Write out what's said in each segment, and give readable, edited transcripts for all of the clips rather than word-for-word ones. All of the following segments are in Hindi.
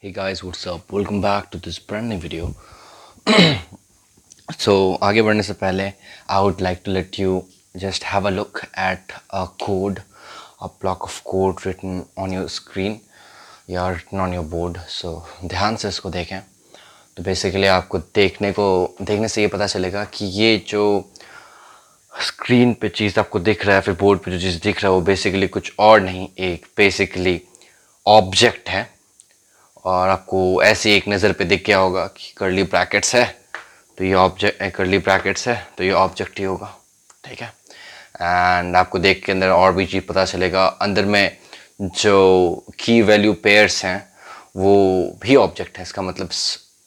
Hey guys, what's up? Welcome back to this brand new video. So आगे बढ़ने से पहले I would like to let you just have a look at a code, a block of code written on your screen या written on your board. So ध्यान से इसको देखें. तो बेसिकली आपको देखने से ये पता चलेगा कि ये जो स्क्रीन पे चीज़ आपको दिख रहा है, फिर बोर्ड पे जो चीज़ दिख रहा है वो बेसिकली कुछ और नहीं, एक बेसिकली ऑब्जेक्ट है. और आपको ऐसे एक नज़र पे दिख गया होगा कि कर्ली ब्रैकेट्स है तो ये ऑब्जेक्ट, कर्ली ब्रैकेट्स है तो ये ऑब्जेक्ट ही होगा. ठीक है. एंड आपको देख के अंदर और भी चीज़ पता चलेगा, अंदर में जो की वैल्यू पेयर्स हैं वो भी ऑब्जेक्ट है. इसका मतलब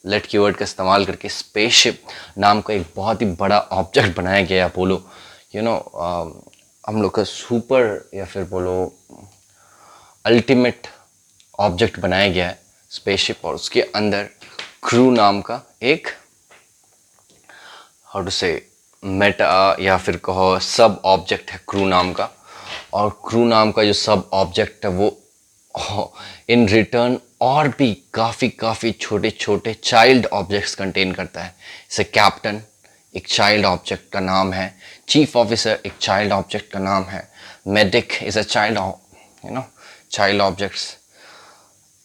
लेट कीवर्ड का इस्तेमाल करके स्पेसशिप नाम का एक बहुत ही बड़ा ऑब्जेक्ट बनाया गया है. बोलो हम लोग का सुपर या फिर बोलो अल्टीमेट ऑब्जेक्ट बनाया गया है स्पेसशिप, और उसके अंदर क्रू नाम का एक हाउ टू से मेटा या फिर कहो सब ऑब्जेक्ट है क्रू नाम का. और क्रू नाम का जो सब ऑब्जेक्ट है वो इन रिटर्न और भी काफ़ी छोटे छोटे चाइल्ड ऑब्जेक्ट्स कंटेन करता है. जैसे कैप्टन एक चाइल्ड ऑब्जेक्ट का नाम है, चीफ ऑफिसर एक चाइल्ड ऑब्जेक्ट का नाम है, medic is a child child objects,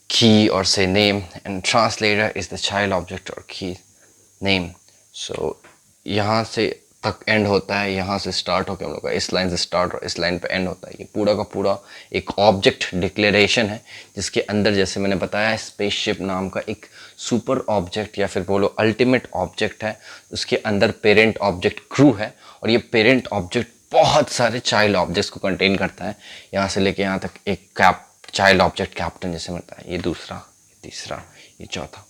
key or say name, and translator is the child object or key name. So यहाँ से तक एंड होता है, यहाँ से स्टार्ट होकर हम लोग का इस लाइन से स्टार्ट और इस लाइन पे एंड होता है. ये पूरा का पूरा एक ऑब्जेक्ट डिक्लेरेशन है जिसके अंदर जैसे मैंने बताया स्पेसशिप नाम का एक सुपर ऑब्जेक्ट या फिर बोलो अल्टीमेट ऑब्जेक्ट है. उसके अंदर पेरेंट ऑब्जेक्ट क्रू है और ये पेरेंट ऑब्जेक्ट बहुत सारे चाइल्ड ऑब्जेक्ट्स को कंटेन करता है. यहाँ से लेके यहाँ तक एक चाइल्ड ऑब्जेक्ट कैप्टन जैसे मिलता है, ये दूसरा, ये तीसरा, ये चौथा.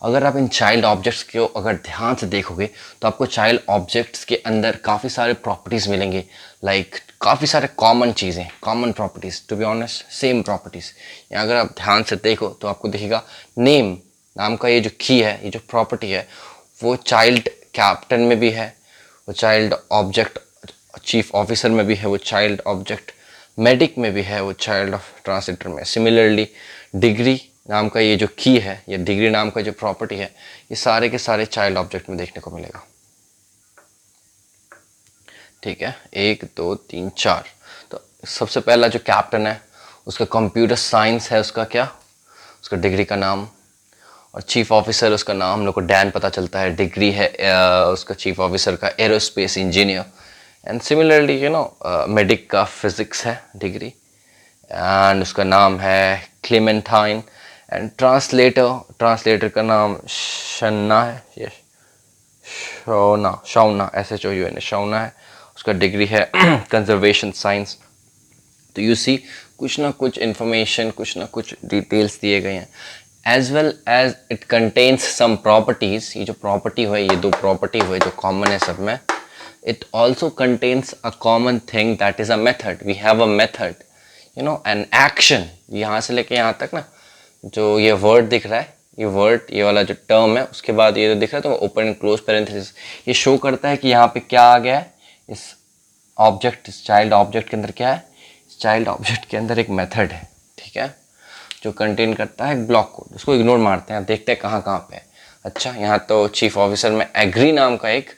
अगर आप इन चाइल्ड ऑब्जेक्ट्स को अगर ध्यान से देखोगे तो आपको चाइल्ड ऑब्जेक्ट्स के अंदर काफ़ी सारे प्रॉपर्टीज़ मिलेंगे. लाइक काफ़ी सारे कॉमन चीज़ें, common properties, to be honest same properties. या अगर आप ध्यान से देखो तो आपको दिखेगा नेम नाम का ये जो की है, ये जो प्रॉपर्टी है वो चाइल्ड कैप्टन में भी है, वो चाइल्ड ऑब्जेक्ट चीफ ऑफिसर में भी है, वो चाइल्ड ऑब्जेक्ट मेडिक में भी है, वो चाइल्ड ऑफ ट्रांसलेटर में. सिमिलरली डिग्री नाम का ये जो की है, ये डिग्री नाम का जो प्रॉपर्टी है, ये सारे के सारे चाइल्ड ऑब्जेक्ट में देखने को मिलेगा. ठीक है, 1 2 3 4. तो सबसे पहला जो कैप्टन है उसका कंप्यूटर साइंस है, उसका क्या, उसका डिग्री का नाम. और चीफ ऑफिसर उसका नाम हम लोग को डैन पता चलता है, डिग्री है उसका चीफ ऑफिसर का aerospace engineer. And similarly medic का फिज़िक्स है डिग्री, एंड उसका नाम है क्लेमेंटाइन. एंड ट्रांसलेटर का नाम शन्ना है, ये शौना SHOUN शौना है. उसका डिग्री है कंजर्वेशन साइंस. तो यू सी कुछ ना कुछ इंफॉर्मेशन, कुछ ना कुछ डिटेल्स दिए गए हैं. As well as it contains some properties. ये जो प्रॉपर्टी हुए, ये दो प्रॉपर्टी हुए जो कॉमन है सब में. It also contains a common thing that is a method. We have a method, an action. यहाँ से लेके यहाँ तक ना जो ये वर्ड दिख रहा है, ये वर्ड, ये वाला जो टर्म है, उसके बाद ये जो दिख रहा है तो ओपन एंड क्लोज पैरेंथेसिस, ये शो करता है कि यहाँ पे क्या आ गया है. इस ऑब्जेक्ट, इस चाइल्ड ऑब्जेक्ट के अंदर क्या है, इस चाइल्ड ऑब्जेक्ट के अंदर एक मेथड है. ठीक है, जो कंटेन करता है ब्लॉक कोड. उसको इग्नोर मारते हैं, देखते हैं कहाँ कहाँ पे है. अच्छा, यहाँ तो चीफ ऑफिसर में एग्री नाम का एक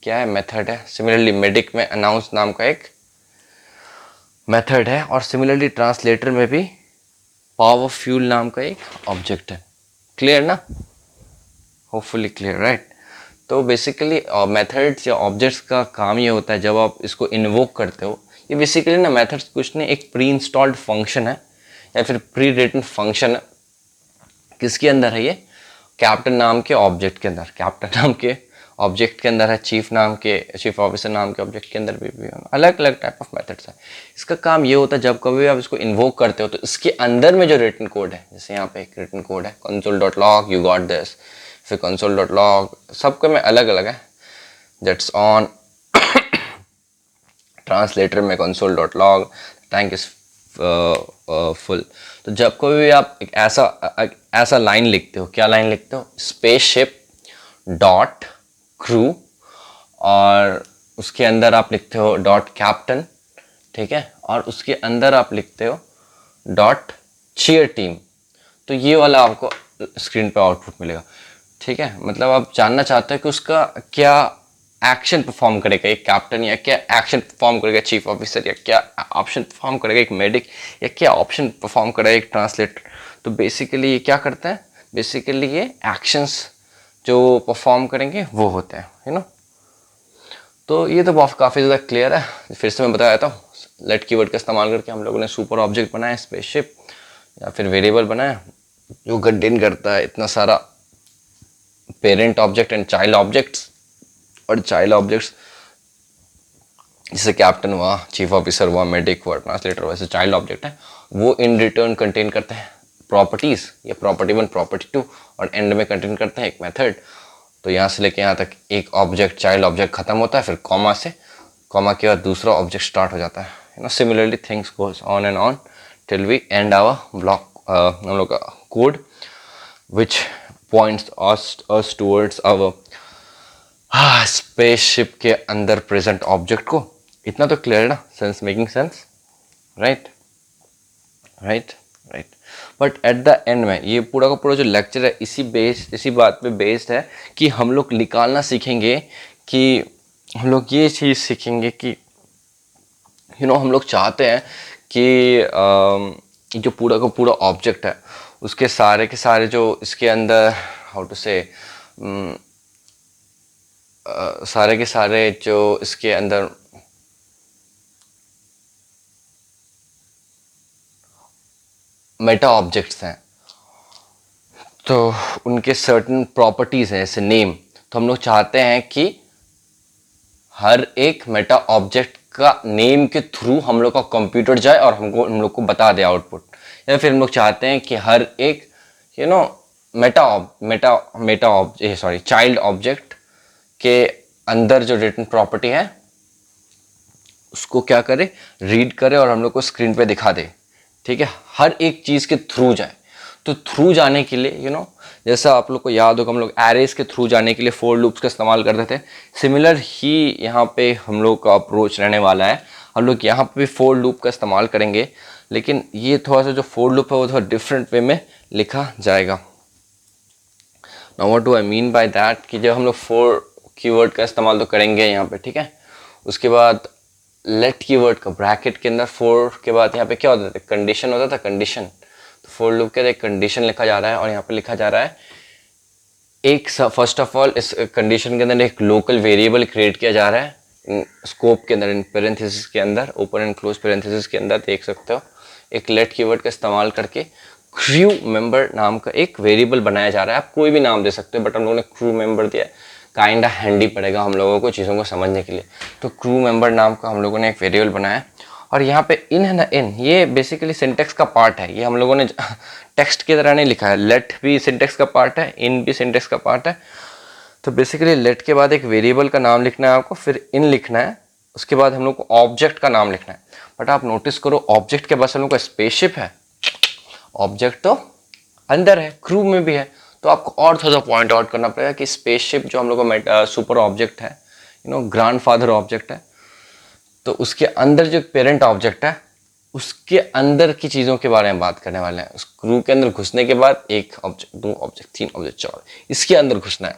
क्या है, मेथड है. सिमिलरली मेडिक में अनाउंस नाम का एक मेथड है. और सिमिलरली ट्रांसलेटर में भी पावर फ्यूल नाम का एक ऑब्जेक्ट है. क्लियर ना, होपफुली क्लियर, राइट. तो बेसिकली मेथड्स या ऑब्जेक्ट्स का काम ये होता है जब आप इसको इन्वोक करते हो. ये बेसिकली ना मेथड्स कुछ नहीं, एक प्री इंस्टॉल्ड फंक्शन है या फिर प्री रिटन फंक्शन है. किसके अंदर है ये, कैप्टन नाम के ऑब्जेक्ट के अंदर. कैप्टन नाम के ऑब्जेक्ट के अंदर है, चीफ ऑफिसर नाम के ऑब्जेक्ट के अंदर भी अलग अलग टाइप ऑफ मेथड्स है. इसका काम ये होता है जब कभी आप इसको इन्वोक करते हो तो इसके अंदर में जो रिटन कोड है, जैसे यहाँ पे एक रिटन कोड है console.log, यू गॉट दिस, फिर console.log, सबके में अलग अलग है. दैट्स ऑन ट्रांसलेटर में console.log, टैंक इज फुल. तो जब कभी भी आप एक ऐसा लाइन लिखते हो, क्या लाइन लिखते हो, स्पेसशिप डॉट क्रू, और उसके अंदर आप लिखते हो डॉट कैप्टन. ठीक है, और उसके अंदर आप लिखते हो डॉट चीयर टीम. तो ये वाला आपको स्क्रीन पे आउटपुट मिलेगा। ठीक है, मतलब आप जानना चाहते हैं कि उसका क्या एक्शन परफॉर्म करेगा एक कैप्टन, या क्या एक्शन परफॉर्म करेगा चीफ ऑफिसर, या क्या ऑप्शन परफॉर्म करेगा एक मेडिक, या क्या ऑप्शन परफॉर्म करेगा एक ट्रांसलेटर। तो बेसिकली ये क्या करता है, बेसिकली ये एक्शंस जो परफॉर्म करेंगे वो होते हैं, यू नो। तो ये तो काफ़ी ज़्यादा क्लियर है। फिर से मैं बता देता हूँ, लेट कीवर्ड का इस्तेमाल करके हम लोगों ने सुपर ऑब्जेक्ट बनाया, स्पेसशिप या फिर वेरिएबल बनाया जो कंटेन करता है इतना सारा parent object and child objects. और चाइल्ड ऑब्जेक्ट्स जैसे कैप्टन हुआ, चीफ ऑफिसर हुआ, मेडिक हुआ, ट्रांसलेटर हुआ, वैसे चाइल्ड ऑब्जेक्ट है वो इन रिटर्न कंटेन करते हैं प्रॉपर्टीज़, या प्रॉपर्टी 1 प्रॉपर्टी 2, और एंड में कंटेन करते हैं एक मेथड। तो यहाँ से लेके यहाँ तक एक ऑब्जेक्ट चाइल्ड ऑब्जेक्ट खत्म होता है, फिर कॉमा से, कॉमा के बाद दूसरा ऑब्जेक्ट स्टार्ट हो जाता है, you know. Similarly things goes on and on till we end our block, हम लोग का code which points us towards our spaceship के अंदर प्रेजेंट ऑब्जेक्ट को। इतना तो क्लियर है ना, sense making sense, right right right. But at the end में ये पूरा का पूरा जो लेक्चर है इसी बात पे बेस्ड है कि हम लोग निकालना सीखेंगे, कि हम लोग ये चीज़ सीखेंगे कि यू नो हम लोग चाहते हैं कि जो पूरा का पूरा ऑब्जेक्ट है उसके सारे के सारे जो इसके अंदर हाउ टू से सारे के सारे जो इसके अंदर मेटा ऑब्जेक्ट्स हैं तो उनके सर्टेन प्रॉपर्टीज़ हैं, जैसे नेम। तो हम लोग चाहते हैं कि हर एक मेटा ऑब्जेक्ट का नेम के थ्रू हम लोग का कंप्यूटर जाए और हम लोग को बता दे आउटपुट। या फिर हम लोग चाहते हैं कि हर एक यू नो चाइल्ड ऑब्जेक्ट के अंदर जो रिटन प्रॉपर्टी है उसको क्या करे, रीड करे और हम लोग को स्क्रीन पे दिखा दे। ठीक है, हर एक चीज़ के थ्रू जाए। तो थ्रू जाने के लिए यू नो जैसा आप लोग को याद होगा हम लोग एरेज के थ्रू जाने के लिए फोर लूप्स का इस्तेमाल करते थे, सिमिलर ही यहाँ पे हम लोग का अप्रोच रहने वाला है। हम लोग यहाँ पे भी फोर लूप का इस्तेमाल करेंगे, लेकिन ये थोड़ा सा जो फोर लूप है वो थोड़ा डिफरेंट वे में लिखा जाएगा। Now what do I mean by that, कि जब हम लोग फोर कीवर्ड का इस्तेमाल तो करेंगे यहाँ पे, ठीक है। उसके बाद लेट कीवर्ड का ब्रैकेट के अंदर फोर के बाद यहाँ पे क्या होता था, कंडीशन होता था, कंडीशन। तो फोर लूप के एक कंडीशन लिखा जा रहा है और यहाँ पे लिखा जा रहा है एक फर्स्ट ऑफ ऑल इस कंडीशन के अंदर एक लोकल वेरिएबल क्रिएट किया जा रहा है स्कोप के अंदर, इन पेरेंथेसिस के अंदर, ओपन एंड क्लोज पेरेंथेसिस के अंदर देख सकते हो। एक लेट कीवर्ड का इस्तेमाल करके क्रू मेंबर नाम का एक वेरिएबल बनाया जा रहा है। आप कोई भी नाम दे सकते हो, बट हम लोगों ने क्रू मेंबर दिया, काइंड हैंडी पड़ेगा हम लोगों को चीज़ों को समझने के लिए। तो क्रू मेंबर नाम का हम लोगों ने एक वेरिएबल बनाया, और यहाँ पे इन है ना, इन ये बेसिकली सिंटेक्स का पार्ट है। ये हम लोगों ने टेक्स्ट की तरह नहीं लिखा है, लेट भी सिंटेक्स का पार्ट है, इन भी सिंटेक्स का पार्ट है। तो बेसिकली लेट के बाद एक वेरिएबल का नाम लिखना है आपको, फिर इन लिखना है, उसके बाद हम लोग को ऑब्जेक्ट का नाम लिखना है। बट आप नोटिस करो ऑब्जेक्ट के पास हम लोग का स्पेसशिप है, ऑब्जेक्ट तो अंदर है, क्रू में भी है। तो आपको और थोड़ा पॉइंट आउट करना पड़ेगा कि स्पेसशिप जो हम लोग का सुपर ऑब्जेक्ट है, यू नो ग्रैंडफादर ऑब्जेक्ट है, तो उसके अंदर जो पेरेंट ऑब्जेक्ट है उसके अंदर की चीज़ों के बारे में बात करने वाले हैं। उस क्रू के अंदर घुसने के बाद एक ऑब्जेक्ट, दो ऑब्जेक्ट, तीन ऑब्जेक्ट, चार, इसके अंदर घुसना है।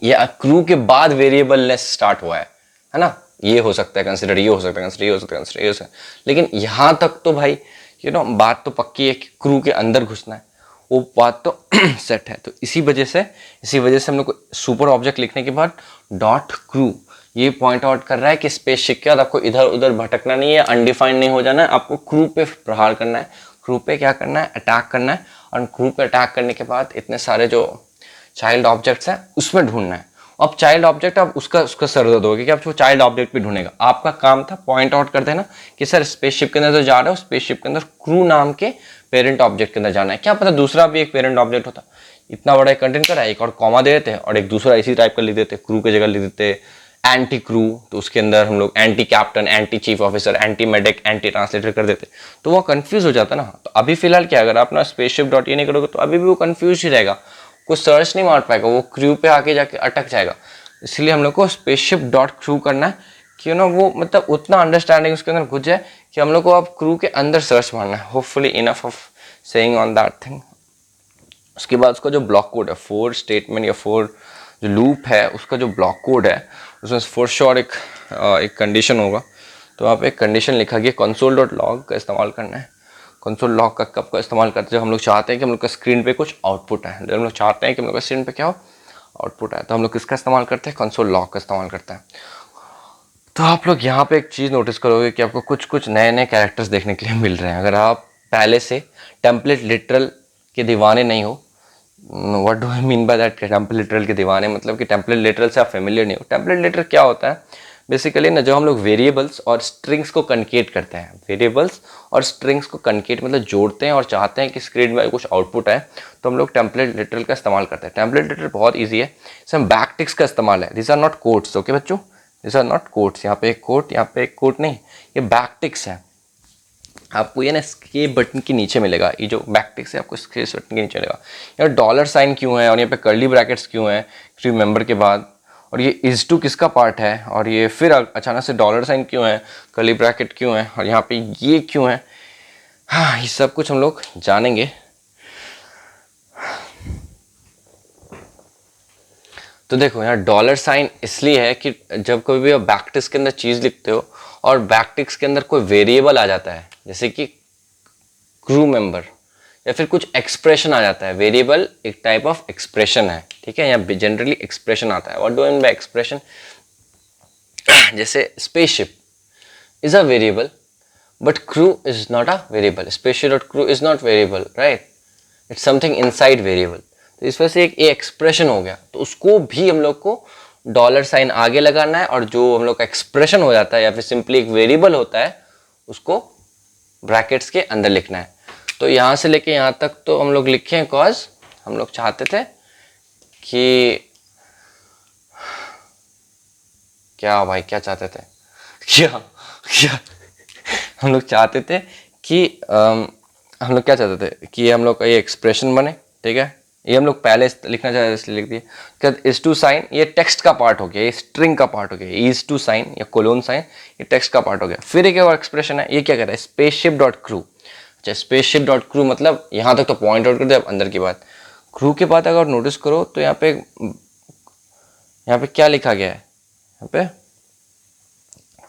ये क्रू के बाद वेरिएबलनेस स्टार्ट हुआ है ना। ये हो सकता है कंसिडर, ये हो सकता है कंसिडर, ये हो सकता है कंसिडर, ये हो सकता है, लेकिन यहाँ तक तो भाई यू नो बात तो पक्की है कि क्रू के अंदर घुसना है, वो बात तो सेट है। तो इसी वजह से हम लोग को सुपर ऑब्जेक्ट लिखने के बाद डॉट क्रू ये पॉइंट आउट कर रहा है कि स्पेसशिप के बाद आपको इधर उधर भटकना नहीं है, अनडिफाइंड नहीं हो जाना है, आपको क्रू पे प्रहार करना है, क्रू पे क्या करना है, अटैक करना है। और क्रू पे अटैक करने के बाद इतने सारे जो चाइल्ड ऑब्जेक्ट्स हैं उसमें ढूंढना है। अब चाइल्ड ऑब्जेक्ट अब उसका सर दर्द होगा कि अब वो चाइल्ड ऑब्जेक्ट भी ढूंढेगा। आपका काम था पॉइंट आउट कर देना कि सर स्पेसशिप के अंदर तो जा रहा है, स्पेसशिप के अंदर क्रू नाम के पेरेंट ऑब्जेक्ट के अंदर जाना है। क्या पता दूसरा भी एक पेरेंट ऑब्जेक्ट होता, इतना बड़ा कंटेंट करा, एक और कॉमा दे देते और एक दूसरा इसी टाइप का लिख देते, क्रू की जगह लिख देते एंटी क्रू। तो उसके अंदर हम लोग anti captain, anti chief officer, anti medic, anti translator कर देते, तो वो कंफ्यूज हो जाता ना। तो अभी फिलहाल क्या, अगर आप ना स्पेसशिप डॉट ये नहीं करोगे तो अभी भी वो कंफ्यूज ही रहेगा, कुछ सर्च नहीं मार पाएगा, वो क्रू पे आके जाके अटक जाएगा। इसलिए हम लोग को स्पेसशिप डॉट क्रू करना है कि ना वो मतलब उतना अंडरस्टैंडिंग उसके अंदर घुस जाए कि हम लोग को अब क्रू के अंदर सर्च मारना है। Hopefully enough of saying on that thing. उसके बाद उसका जो ब्लॉक कोड है, 4 स्टेटमेंट या 4 जो लूप है उसका जो ब्लॉक कोड है उसमें फॉर श्योर एक कंडीशन होगा। तो वहाँ पे एक कंडीशन लिखा गया console.log का इस्तेमाल करना है। कंसोल लॉग का कब का इस्तेमाल करते हैं, जब हम लोग चाहते हैं कि हम लोग का स्क्रीन पे कुछ आउटपुट है, जब हम लोग चाहते हैं कि हम लोग का स्क्रीन पे क्या हो, आउटपुट है, तो हम लोग किसका इस्तेमाल करते हैं, कंसोल लॉग का इस्तेमाल करते हैं। तो आप लोग यहाँ पे एक चीज़ नोटिस करोगे कि आपको कुछ कुछ नए नए कैरेक्टर्स देखने के लिए मिल रहे हैं। अगर आप पहले से टेम्पलेट लिटरल के दीवाने नहीं हो, what do I mean by that, template literal के दीवाने मतलब कि टेम्पलेट लिटरल से आप फेमिलियर नहीं हो। टेम्पलेट लिटरल क्या होता है बेसिकली ना, जो हम लोग वेरिएबल्स और स्ट्रिंग्स को कनकेट करते हैं, वेरिएबल्स और स्ट्रिंग्स को कनकेट मतलब जोड़ते हैं और चाहते हैं कि स्क्रीन में कुछ आउटपुट है, तो हम लोग टेम्पलेट लिटरल का इस्तेमाल करते हैं। टेम्पलेट लिटरल बहुत ईजी है, इसमें बैकटिक्स का इस्तेमाल है। This are not quotes, okay बच्चों, दिस आर नॉट कोट्स। यहाँ पे एक कोट, यहाँ पे एक कोट नहीं, ये बैकटिक्स है। आपको ये ना स्केप बटन के नीचे मिलेगा, ये जो बैकटिक्स है आपको स्केप बटन के नीचे मिलेगा। यहाँ डॉलर साइन क्यों है और यहाँ पे कर्ली ब्रैकेट्स क्यों है क्यू मेंबर के बाद, और ये इज टू किसका पार्ट है, और ये फिर अचानक से डॉलर साइन क्यों है, कर्ली ब्रैकेट क्यों है, और यहाँ पे ये क्यों है, हाँ ये सब कुछ हम लोग जानेंगे। तो देखो यहाँ डॉलर साइन इसलिए है कि जब कभी भी आप बैकटिक्स के अंदर चीज़ लिखते हो और बैकटिक्स के अंदर कोई वेरिएबल आ जाता है, जैसे कि क्रू मेंबर या फिर कुछ एक्सप्रेशन आ जाता है, वेरिएबल एक टाइप ऑफ एक्सप्रेशन है, ठीक है, यहाँ जनरली एक्सप्रेशन आता है। What do I mean by expression, जैसे spaceship is a variable but crew is not a variable, spaceship dot crew is not variable, right, it's something inside variable. तो इस वजह से एक एक्सप्रेशन हो गया, तो उसको भी हम लोग को डॉलर साइन आगे लगाना है, और जो हम लोग का एक्सप्रेशन हो जाता है या फिर सिंपली एक वेरिएबल होता है उसको ब्रैकेट्स के अंदर लिखना है। तो यहाँ से लेके यहाँ तक तो हम लोग लिखे हैं, कॉज हम लोग चाहते थे कि क्या भाई क्या चाहते थे, क्या हम लोग चाहते थे कि हम लोग क्या चाहते थे कि हम लोग का ये एक्सप्रेशन बने, ठीक है, ये हम लोग पहले लिखना चाहते इसलिए लिख दिए। क्या इज टू साइन ये टेक्स्ट का पार्ट हो गया, ये स्ट्रिंग का पार्ट हो गया, इज टू साइन या कोलोन साइन ये टेक्स्ट का पार्ट हो गया। फिर एक और एक्सप्रेशन है, ये क्या कह रहा है, स्पेसशिप डॉट क्रू। अच्छा स्पेसशिप डॉट क्रू मतलब यहाँ तक तो पॉइंट आउट कर दे, अब अंदर की बात, क्रू के बाद अगर नोटिस करो तो यहाँ पे क्या लिखा गया है, यहाँ पे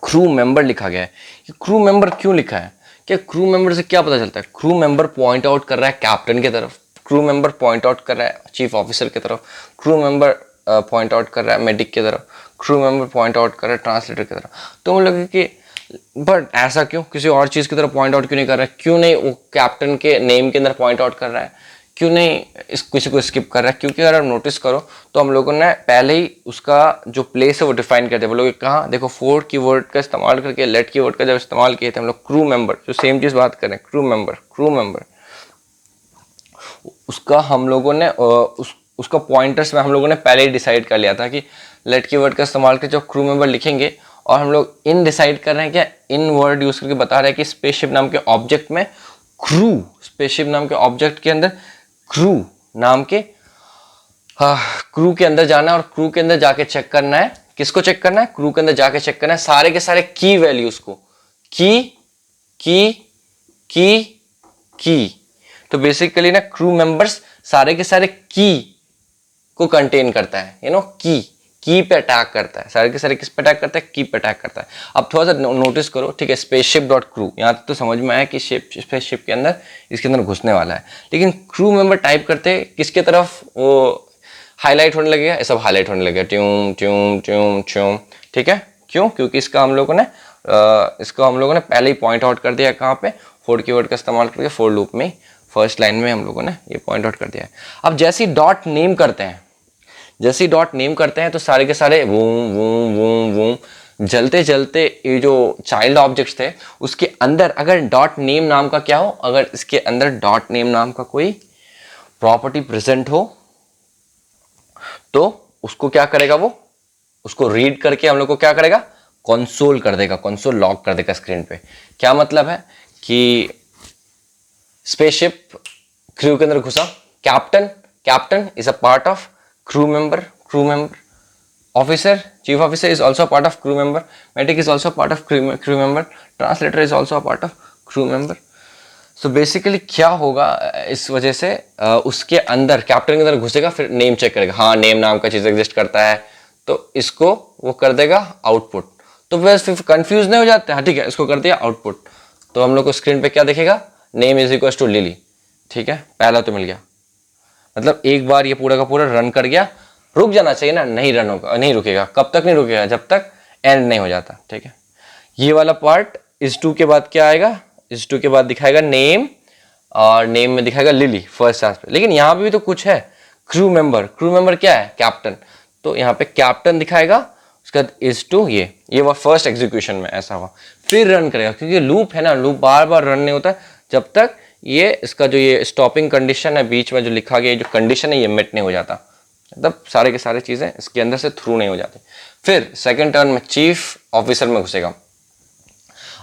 क्रू मेंबर लिखा गया है। कि क्रू मेंबर क्यों लिखा है, क्या क्रू मेंबर से क्या पता चलता है, क्रू मेंबर पॉइंट आउट कर रहा है कैप्टन की तरफ, क्रू मेंबर पॉइंट आउट कर रहा है चीफ ऑफिसर की तरफ, क्रू मेंबर पॉइंट आउट कर रहा है मेडिक की तरफ, क्रू मेंबर पॉइंट आउट कर रहा है ट्रांसलेटर की तरफ। तो हम लगे कि बट ऐसा क्यों, किसी और चीज़ की तरफ पॉइंट आउट क्यों नहीं कर रहा है, क्यों नहीं वो कैप्टन के नेम के अंदर पॉइंट आउट कर रहा है, क्यों नहीं इस किसी को स्किप कर रहा है। क्योंकि अगर आप नोटिस करो तो हम लोगों ने पहले ही उसका जो प्लेस है वो डिफाइन कर दिया। वो लोग कहाँ देखो, फोर कीवर्ड का इस्तेमाल करके, लेट कीवर्ड का जब इस्तेमाल किए थे हम लोग, क्रू मेंबर, जो सेम चीज़ बात करें, क्रू मेंबर उसका हम लोगों ने उसका पॉइंटर्स में हम लोगों ने पहले ही डिसाइड कर लिया था कि लेट कीवर्ड का इस्तेमाल करके जब क्रू मेंबर लिखेंगे, और हम लोग इन डिसाइड कर रहे हैं क्या, इन वर्ड यूज करके बता रहे हैं कि स्पेसशिप नाम के ऑब्जेक्ट में क्रू, स्पेसशिप नाम के ऑब्जेक्ट के अंदर क्रू नाम के क्रू के अंदर जाना है, और क्रू के अंदर जाके चेक करना है, किसको चेक करना है, क्रू के अंदर जाके चेक करना है सारे के सारे की वैल्यूज को, की। तो बेसिकली ना क्रू मेंबर्स सारे के सारे की को कंटेन करता है, यू नो, की पे अटैक करता है, सारे के सारे किस पे अटैक करता है, की पे अटैक करता है। अब थोड़ा सा नोटिस करो, ठीक है, स्पेसशिप डॉट क्रू, यहाँ तक तो समझ में आया कि स्पेसशिप के अंदर इसके अंदर घुसने वाला है, लेकिन क्रू मेंबर टाइप करते किसके तरफ वो हाईलाइट होने लगेगा, ये सब हाईलाइट होने लगेगा, ट्यूम ट्यूम ट्यूम ट्यूम, ठीक है, क्यों, क्योंकि इसका हम लोगों ने पहले ही पॉइंट आउट कर दिया, कहाँ पे, फोर कीवर्ड का इस्तेमाल करके फोर लूप में फर्स्ट लाइन में हम लोगों ने ये पॉइंट आउट कर दिया है। अब जैसे ही डॉट नेम करते हैं तो सारे के सारे वूम वूम वूम वूम जलते जलते ये जो चाइल्ड ऑब्जेक्ट्स थे उसके अंदर अगर डॉट नेम नाम का क्या हो, अगर इसके अंदर डॉट नेम नाम का कोई प्रॉपर्टी प्रेजेंट हो तो उसको क्या करेगा, वो उसको रीड करके हम लोग को क्या करेगा, कंसोल कर देगा, कंसोल लॉग कर देगा स्क्रीन पे। क्या मतलब है कि स्पेसशिप क्रू के अंदर घुसा, captain is a part of crew member, officer, chief officer is also a part of crew member, medic is also a part of crew member, translator is also a part of crew member, so basically क्या होगा, इस वजह से उसके अंदर कैप्टन के अंदर घुसेगा, फिर नेम चेक करेगा, हाँ नेम नाम का चीज़ एग्जिस्ट करता है, तो इसको वो कर देगा आउटपुट। तो बस फिर कंफ्यूज नहीं हो जाते, हाँ ठीक है इसको कर दिया आउटपुट, तो हम लोग को स्क्रीन पे क्या दिखेगा, name is equal to Lily. ठीक है, पहला तो मिल गया, मतलब एक बार ये पूरा का पूरा रन कर गया। रुक जाना चाहिए ना, नहीं रन होगा, नहीं रुकेगा, कब तक नहीं रुकेगा, जब तक एंड नहीं हो जाता। ठीक है, ये वाला पार्ट इस टू के बाद क्या आएगा, इस टू के बाद दिखाएगा नेम, और नेम में दिखाएगा लिली फर्स्ट चांस पे। लेकिन यहाँ पे भी तो कुछ है, क्रू मेंबर, क्रू मेंबर क्या है, कैप्टन, तो यहाँ पे कैप्टन दिखाएगा, उसके बाद इज टू, ये वो फर्स्ट एग्जीक्यूशन में ऐसा हुआ, फिर रन करेगा, क्योंकि लूप है ना, लूप बार बार रन नहीं होता जब तक ये इसका जो ये स्टॉपिंग कंडीशन है बीच में जो लिखा गया, जो कंडीशन है ये मिट नहीं हो जाता, मतलब सारे के सारे चीजें इसके अंदर से थ्रू नहीं हो जाती। फिर सेकंड टर्न में चीफ ऑफिसर में घुसेगा।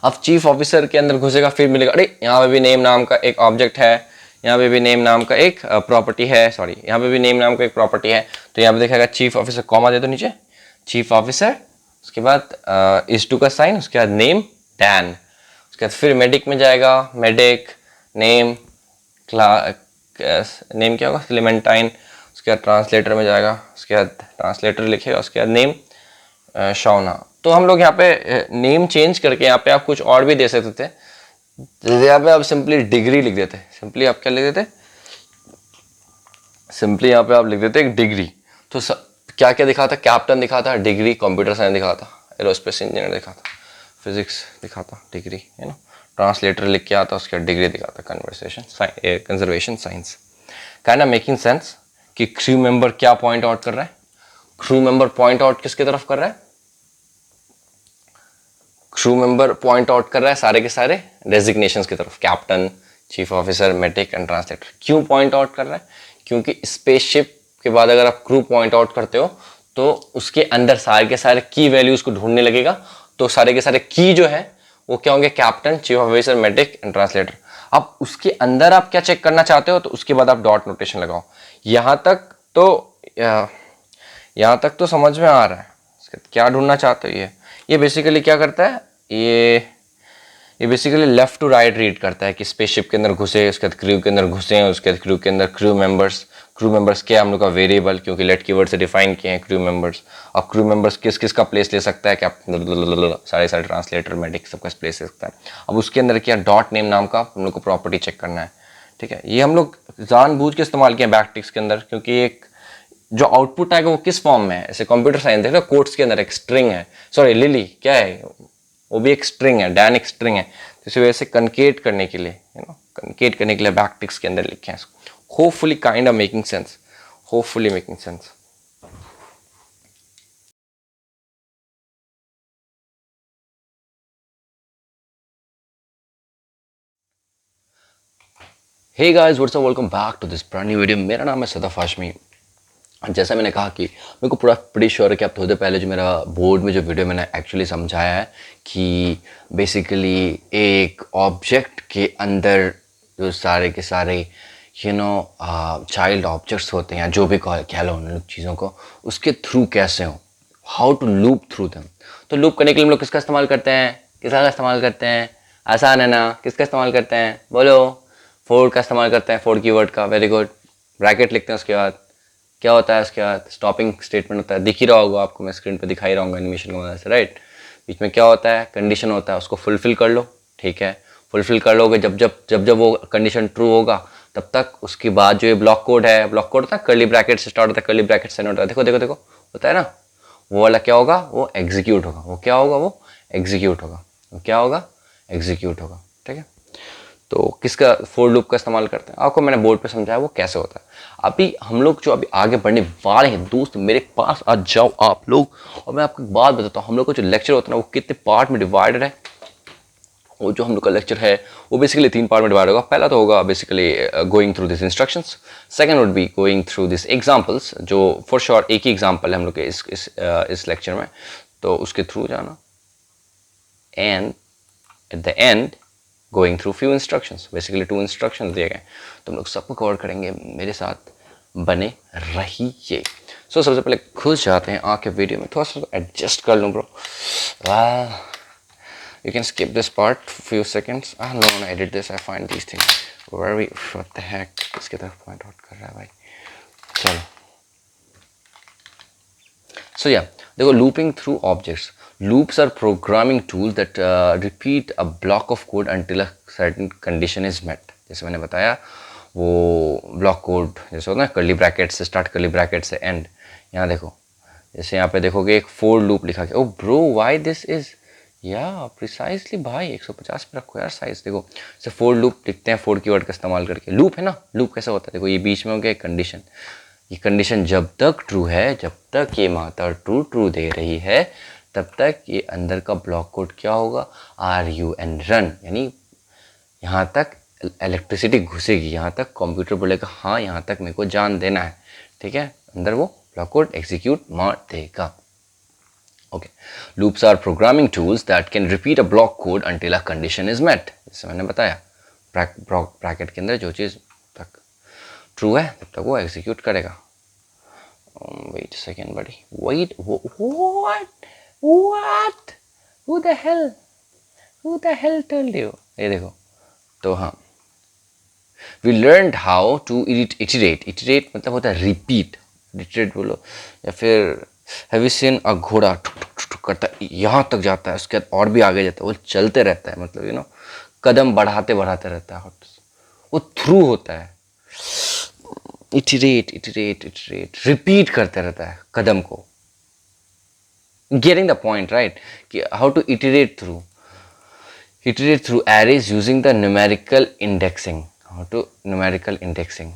अब चीफ ऑफिसर के अंदर घुसेगा, फिर मिलेगा, अरे यहाँ पे भी नेम नाम का एक ऑब्जेक्ट है, यहाँ पे भी नेम नाम का एक प्रॉपर्टी है, सॉरी यहाँ पे भी नेम नाम का एक प्रॉपर्टी है, तो यहाँ पे दिखाएगा चीफ ऑफिसर, कॉमा दे दो नीचे, चीफ ऑफिसर, उसके बाद इज टू का साइन, उसके बाद नेम डैन, उसके बाद फिर मेडिक में जाएगा, मेडिक नेम नेम क्या होगा, क्लेमेंटाइन, उसके बाद ट्रांसलेटर में जाएगा, उसके बाद ट्रांसलेटर लिखेगा, उसके बाद नेम शौना। तो हम लोग यहाँ पे नेम चेंज करके यहाँ पे आप कुछ और भी दे सकते थे, जैसे यहाँ पे आप सिंपली डिग्री लिख देते, सिंपली आप क्या लिख देते, सिंपली यहाँ पे आप लिख देते एक डिग्री। तो क्या क्या दिखा था, कैप्टन दिखा था, डिग्री कंप्यूटर साइंस दिखा था, एरोस्पेस इंजीनियर दिखा था, फिजिक्स दिखा था, डिग्री है ना, ट्रांसलेटर लिख के आता, उसके बाद डिग्री दिखा था, conservation science. Kind of making sense कि क्रू मेंबर क्या पॉइंट आउट कर रहा है, क्रू मेंबर पॉइंट आउट किसकी तरफ कर रहा है, क्रू मेंबर पॉइंट आउट कर रहा है सारे के सारे डेजिग्नेशंस की तरफ, captain, chief officer, medic and translator. क्यों पॉइंट आउट कर रहा है, क्योंकि स्पेसशिप के बाद अगर आप क्रू पॉइंट आउट करते हो तो उसके अंदर सारे के सारे की वैल्यूज को ढूंढने लगेगा, तो सारे के सारे की जो है वो क्या होंगे, captain, chief officer, medic and translator. अब उसके अंदर आप क्या चेक करना चाहते हो, तो उसके बाद आप डॉट नोटेशन लगाओ। यहाँ तक तो समझ में आ रहा है, क्या ढूंढना चाहते हो, ये बेसिकली क्या करता है, ये basically left to right read करता है कि स्पेसशिप के अंदर घुसे, उसके बाद क्रू के अंदर घुसे, उसके बाद क्रू के अंदर क्रू मेंबर्स क्या हम लोग का वेरिएबल, क्योंकि लेट कीवर्ड से डिफाइन किए हैं क्रू मेंबर्स। अब क्रू मेंबर्स किस किस का प्लेस ले सकता है, कैप्टन, सारे ट्रांसलेटर, मेडिक, सबका प्लेस ले सकता है। अब उसके अंदर क्या डॉट नेम नाम का हम लोग को प्रॉपर्टी चेक करना है। ठीक है, ये हम लोग जानबूझ के इस्तेमाल किया बैकटिक्स के अंदर, क्योंकि एक जो आउटपुट आएगा वो किस फॉर्म में है, ऐसे कंप्यूटर साइंस देख रहे हो, कोट्स के अंदर एक स्ट्रिंग है, सॉरी लिली क्या है, वो भी एक स्ट्रिंग है, डैन एक स्ट्रिंग है, तो इसी वजह से कनकेट करने के लिए, कनकेट करने के लिए बैकटिक्स के अंदर लिखे हैं इसको। Hopefully kind of making sense, hopefully making sense. Hey guys, what's up, welcome back to this brand new video. मेरा नाम है सदफ हाशमी। जैसा मैंने कहा कि मेरे को पूरा बड़ी श्योर है कि आप थोड़ी देर पहले जो मेरा बोर्ड में जो वीडियो मैंने एक्चुअली समझाया है कि बेसिकली एक ऑब्जेक्ट के अंदर जो सारे के सारे चाइल्ड ऑब्जेक्ट्स होते हैं, जो भी कह लो उन चीज़ों को, उसके थ्रू कैसे हो, how to loop through them. तो लूप करने के लिए हम लोग किसका इस्तेमाल करते हैं, किसका इस्तेमाल करते हैं, आसान है ना, किसका इस्तेमाल करते हैं, बोलो, फोर का इस्तेमाल करते हैं, फोर कीवर्ड का, वेरी गुड। ब्रैकेट लिखते हैं, उसके बाद क्या होता है, उसके बाद स्टॉपिंग स्टेटमेंट होता है, दिख ही रहा होगा आपको, मैं स्क्रीन पे दिखाई रहा हूँ एनिमेशन की मदद से, राइट। बीच में क्या होता है, कंडीशन होता है, उसको फुलफिल कर लो। ठीक है, फुलफिल कर लोगे, जब वो कंडीशन ट्रू होगा तब तक उसके बाद जो ये ब्लॉक कोड है, ब्लॉक कोड होता है कर्ली ब्रैकेट से स्टार्ट होता है, कर्ली ब्रैकेट से होता है, देखो देखो देखो होता है ना, वो वाला क्या होगा, वो एग्जीक्यूट होगा, वो क्या होगा, वो एग्जीक्यूट होगा, वो क्या होगा, एग्जीक्यूट होगा। ठीक है, तो किसका फोर लूप का इस्तेमाल करते हैं, आपको मैंने बोर्ड पे समझाया वो कैसे होता है। अभी हम लोग जो अभी आगे बढ़ने वाले हैं दोस्त, मेरे पास आ जाओ आप लोग, और मैं आपको एक बात बताता हूँ, हम लोग का जो लेक्चर होता है ना वो कितने पार्ट में डिवाइडेड है। वो जो हम लोग का लेक्चर है वो बेसिकली 3 पार्ट में डिवाइड होगा। पहला तो होगा basically going through this instructions, second would be going through this examples, जो फॉर श्योर एक ही एग्जांपल है हम लोग के इस लेक्चर में, तो उसके थ्रू जाना, and at the end going through few instructions, basically 2 instructions दिए गए, तो हम लोग सबको कवर करेंगे, मेरे साथ बने रहिए। सो सबसे पहले घुस जाते हैं आके वीडियो में, थोड़ा सा एडजस्ट कर लूँ bro, You can skip this part few seconds. No, I did this. I find these things very what the heck. इसके तरफ point out कर रहा है भाई. चलो. So yeah, देखो looping through objects. Loops are programming tools that repeat a block of code until a certain condition is met. जैसे मैंने बताया वो ब्लॉक कोड जैसे होता है कर्ली ब्रैकेट से स्टार्ट कर्ली ब्रैकेट से एंड. यहाँ देखो जैसे यहाँ पे देखोगे एक फोर लूप लिखा गया. ओ ब्रो व्हाई दिस इज या प्रिसाइसली भाई 150 पे रखो यार साइज. देखो जैसे फोर लूप लिखते हैं फोर कीवर्ड का इस्तेमाल करके. लूप है ना, लूप कैसा होता है देखो ये बीच में हो गया एक कंडीशन. ये कंडीशन जब तक ट्रू है, जब तक ये माता ट्रू ट्रू दे रही है तब तक ये अंदर का ब्लॉक कोड क्या होगा आर यू एन रन. यानी यहाँ तक इलेक्ट्रिसिटी घुसेगी, यहाँ तक कंप्यूटर बोलेगा हाँ यहाँ तक मेरे को जान देना है. ठीक है, अंदर वो ब्लॉक कोड एग्जीक्यूट मार देगा. Okay, loops are programming tools that can repeat a block code until a condition is met. जैसे मैंने बताया ब्रैकेट के अंदर जो चीज़ तक ट्रू है तब तक वो एग्जीक्यूट करेगा. वेट सेकेंड बड़ी, wait what who the hell told you. ये देखो तो हाँ, we learned how to iterate मतलब होता है रिपीट. इटरेट बोलो या फिर हैव यू सीन अ घोड़ा ठुक ठुक ठुक ठुक करता है यहाँ तक जाता है उसके बाद और भी आगे जाता है, वो चलते रहता है मतलब यू नो कदम बढ़ाते बढ़ाते रहता है, वो थ्रू होता है. इटरेट रिपीट करते रहता है कदम को. गेटिंग द पॉइंट राइट कि how to iterate through arrays using the numerical indexing. How to numerical indexing.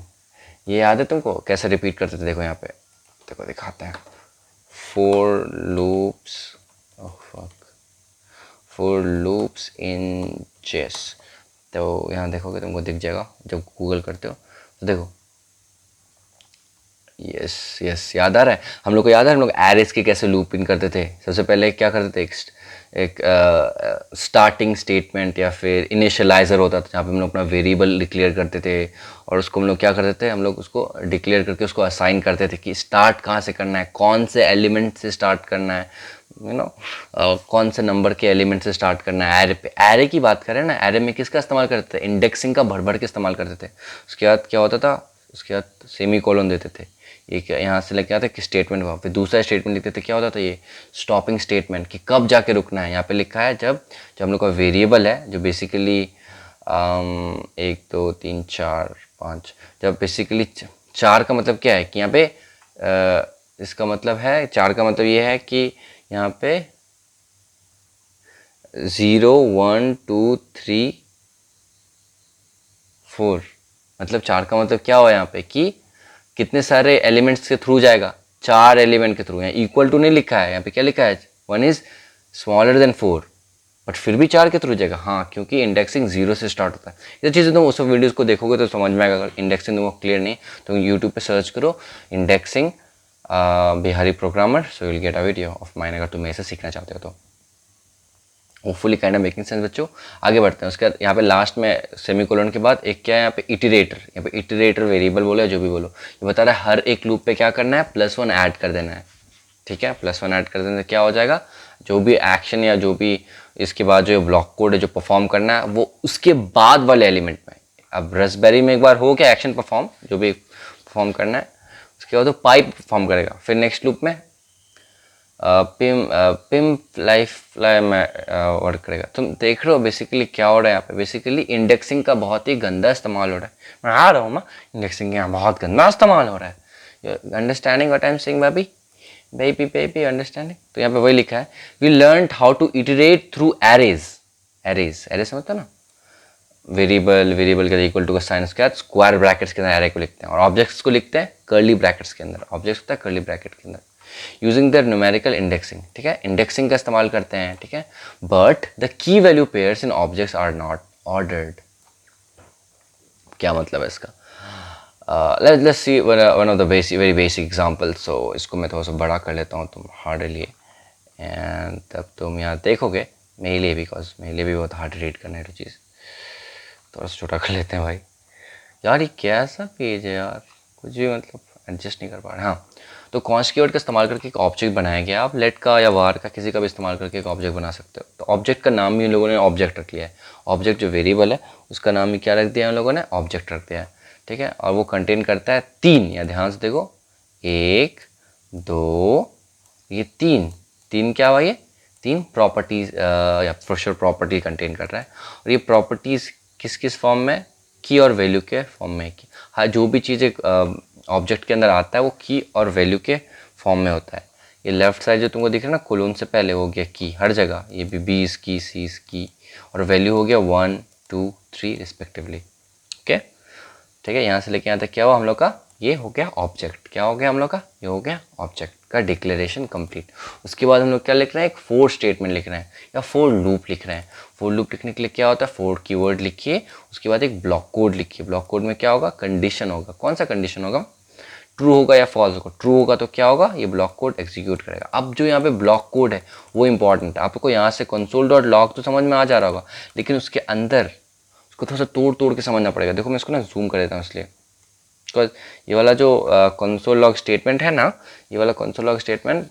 ये याद है तुमको कैसे रिपीट करते थे? देखो यहाँ पे देखो दिखाते हैं. For loops in chess. तो यहाँ देखोगे तुमको दिख जाएगा जब गूगल करते हो. तो देखो यस याद आ रहा है हम लोग को. याद है हम लोग एरेस के कैसे लूप इन करते थे. सबसे पहले क्या करते थे, एक स्टार्टिंग स्टेटमेंट या फिर इनिशियलाइजर होता था जहाँ पे हम लोग अपना वेरिएबल डिक्लेयर करते थे और उसको हम लोग क्या करते थे, हम लोग उसको डिक्लेयर करके उसको असाइन करते थे कि स्टार्ट कहाँ से करना है, कौन से एलिमेंट से स्टार्ट करना है, यू नो कौन से नंबर के एलिमेंट से स्टार्ट करना है. एरे पे एरे की बात करें ना, एरे में किसका इस्तेमाल करते थे, इंडेक्सिंग का भर भर के इस्तेमाल करते थे. उसके बाद क्या होता था, उसके बाद सेमी कोलन देते थे. एक यहाँ से लेके आते कि स्टेटमेंट, वहाँ पे दूसरा स्टेटमेंट लिखते थे. क्या होता था ये स्टॉपिंग स्टेटमेंट कि कब जाके रुकना है. यहाँ पे लिखा है जब हम लोग का वेरिएबल है जो बेसिकली 1 2 3 4 5, जब बेसिकली 4 का मतलब क्या है कि यहाँ पे इसका मतलब है 4 का मतलब ये है कि यहाँ पे 0 1 2 3 4 मतलब 4 का मतलब क्या हुआ यहाँ पे कि कितने सारे एलिमेंट्स के थ्रू जाएगा, 4 एलिमेंट के थ्रू. यहाँ इक्वल टू नहीं लिखा है, यहाँ पे क्या लिखा है 1 इज स्मॉलर देन 4 बट फिर भी 4 के थ्रू जाएगा. हाँ क्योंकि इंडेक्सिंग 0 से स्टार्ट होता है. ये चीज़ें तुम उस वीडियोस को देखोगे तो समझ में आएगा. अगर इंडेक्सिंग तुमको क्लियर नहीं तो यूट्यूब पे सर्च करो indexing Bihari programmer, so you will get a video of mine अगर तुम ऐसे सीखना चाहते हो तो. Hopefully kind of making sense बच्चों. आगे बढ़ते हैं. उसके बाद यहाँ पे लास्ट में सेमीकोलन के बाद एक क्या है यहाँ पे इटरेटर. यहाँ पे इटरेटर वेरिएबल बोलो या जो भी बोलो, ये बता रहा है हर एक लूप पे क्या करना है, +1 ऐड कर देना है. ठीक है, +1 ऐड कर देने से क्या हो जाएगा, जो भी एक्शन या जो भी इसके बाद जो ब्लॉक कोड है जो परफॉर्म करना है वो उसके बाद वाले एलिमेंट में. अब रसबेरी में एक बार हो गया एक्शन परफॉर्म, जो भी परफॉर्म करना है उसके बाद वो पाइप परफॉर्म करेगा. फिर नेक्स्ट लूप में पिम्प लाइफ में वर्क करेगा. तुम देख रहे हो बेसिकली क्या हो रहा है यहाँ पे. बेसिकली इंडेक्सिंग का बहुत ही गंदा इस्तेमाल हो रहा है. मैं आ रहा हूँ मैं, इंडेक्सिंग यहाँ बहुत गंदा इस्तेमाल हो रहा है. Understanding what I am saying baby understanding. तो यहाँ पे वही लिखा है, we learn how to iterate through arrays समझते हो ना. वेरिएबल के इक्वल टू का साइन उसके बाद स्क्वायर ब्रैकेट्स के अंदर एरे को लिखते हैं और ऑब्जेक्ट्स को लिखते हैं कर्ली ब्रैकेट्स के अंदर. ऑब्जेक्ट्स होता है कर्ली ब्रैकेट के अंदर यूजिंग द न्यूमेरिकल इंडेक्सिंग. ठीक है, इंडेक्सिंग का इस्तेमाल करते हैं. ठीक है, but the key value pairs in objects are not ordered. क्या मतलब है इसका, let's see one of the very basic example. So इसको मैं थोड़ा सा बड़ा कर लेता हूँ तुम्हारे लिए एंड तब तुम यहाँ देखोगे मेरे लिए, बिकॉज मेरे लिए भी बहुत हार्ड रीड करना है तो चीज़. थोड़ा सा छोटा कर लेते हैं भाई. यार ये कैसा पेज है यार, कुछ भी मतलब एडजस्ट नहीं कर पा रहे. हाँ तो कॉन्स्ट कीवर्ड का इस्तेमाल करके एक ऑब्जेक्ट बनाया गया। आप लेट का या वार का किसी का भी इस्तेमाल करके एक ऑब्जेक्ट बना सकते हो। तो ऑब्जेक्ट का नाम भी इन लोगों ने ऑब्जेक्ट रख लिया है। ऑब्जेक्ट जो वेरिएबल है उसका नाम भी क्या रख दिया है उन लोगों ने, ऑब्जेक्ट रख दिया है। ठीक है, और वो कंटेन करता है 3, या ध्यान से देखो 1 2, ये 3 क्या हुआ, ये 3 प्रॉपर्टीज या प्रोशर प्रॉपर्टी कंटेन कर रहा है। और ये प्रॉपर्टीज किस किस फॉर्म में, की और वैल्यू के फॉर्म में। हाँ, जो भी चीज़ एक ऑब्जेक्ट के अंदर आता है वो की और वैल्यू के फॉर्म में होता है। ये लेफ्ट साइड जो तुमको दिख रहा है ना, कोलोन से पहले हो गया की हर जगह, ये भी बी इज की, सी इज की, और वैल्यू हो गया 1 2 3 रिस्पेक्टिवली। ओके, ठीक है, यहाँ से लेके यहाँ तक क्या हुआ हम लोग का, ये हो गया ऑब्जेक्ट। क्या हो गया हम लोग का, ये हो गया ऑब्जेक्ट का डिक्लेरेशन कंप्लीट। उसके बाद हम लोग क्या लिख रहे हैं, एक फोर स्टेटमेंट लिख रहे हैं या फोर लूप लिख रहे हैं। फोर लूप लिखने के लिए क्या होता है, फोर कीवर्ड लिखिए, उसके बाद एक ब्लॉक कोड लिखिए। ब्लॉक कोड में क्या होगा, कंडीशन होगा। कौन सा कंडीशन होगा, ट्रू होगा या फॉल्स होगा। ट्रू होगा तो क्या होगा, ये ब्लॉक कोड एग्जीक्यूट करेगा। अब जो यहाँ पे ब्लॉक कोड है वो इंपॉर्टेंट है। आपको यहाँ से console.log तो समझ में आ जा रहा होगा, लेकिन उसके अंदर उसको थोड़ा सा तोड़ तोड़ के समझना पड़ेगा। देखो मैं इसको ना जूम कर देता हूँ, इसलिए बिकॉज ये वाला जो console.log स्टेटमेंट है ना, ये वाला console.log स्टेटमेंट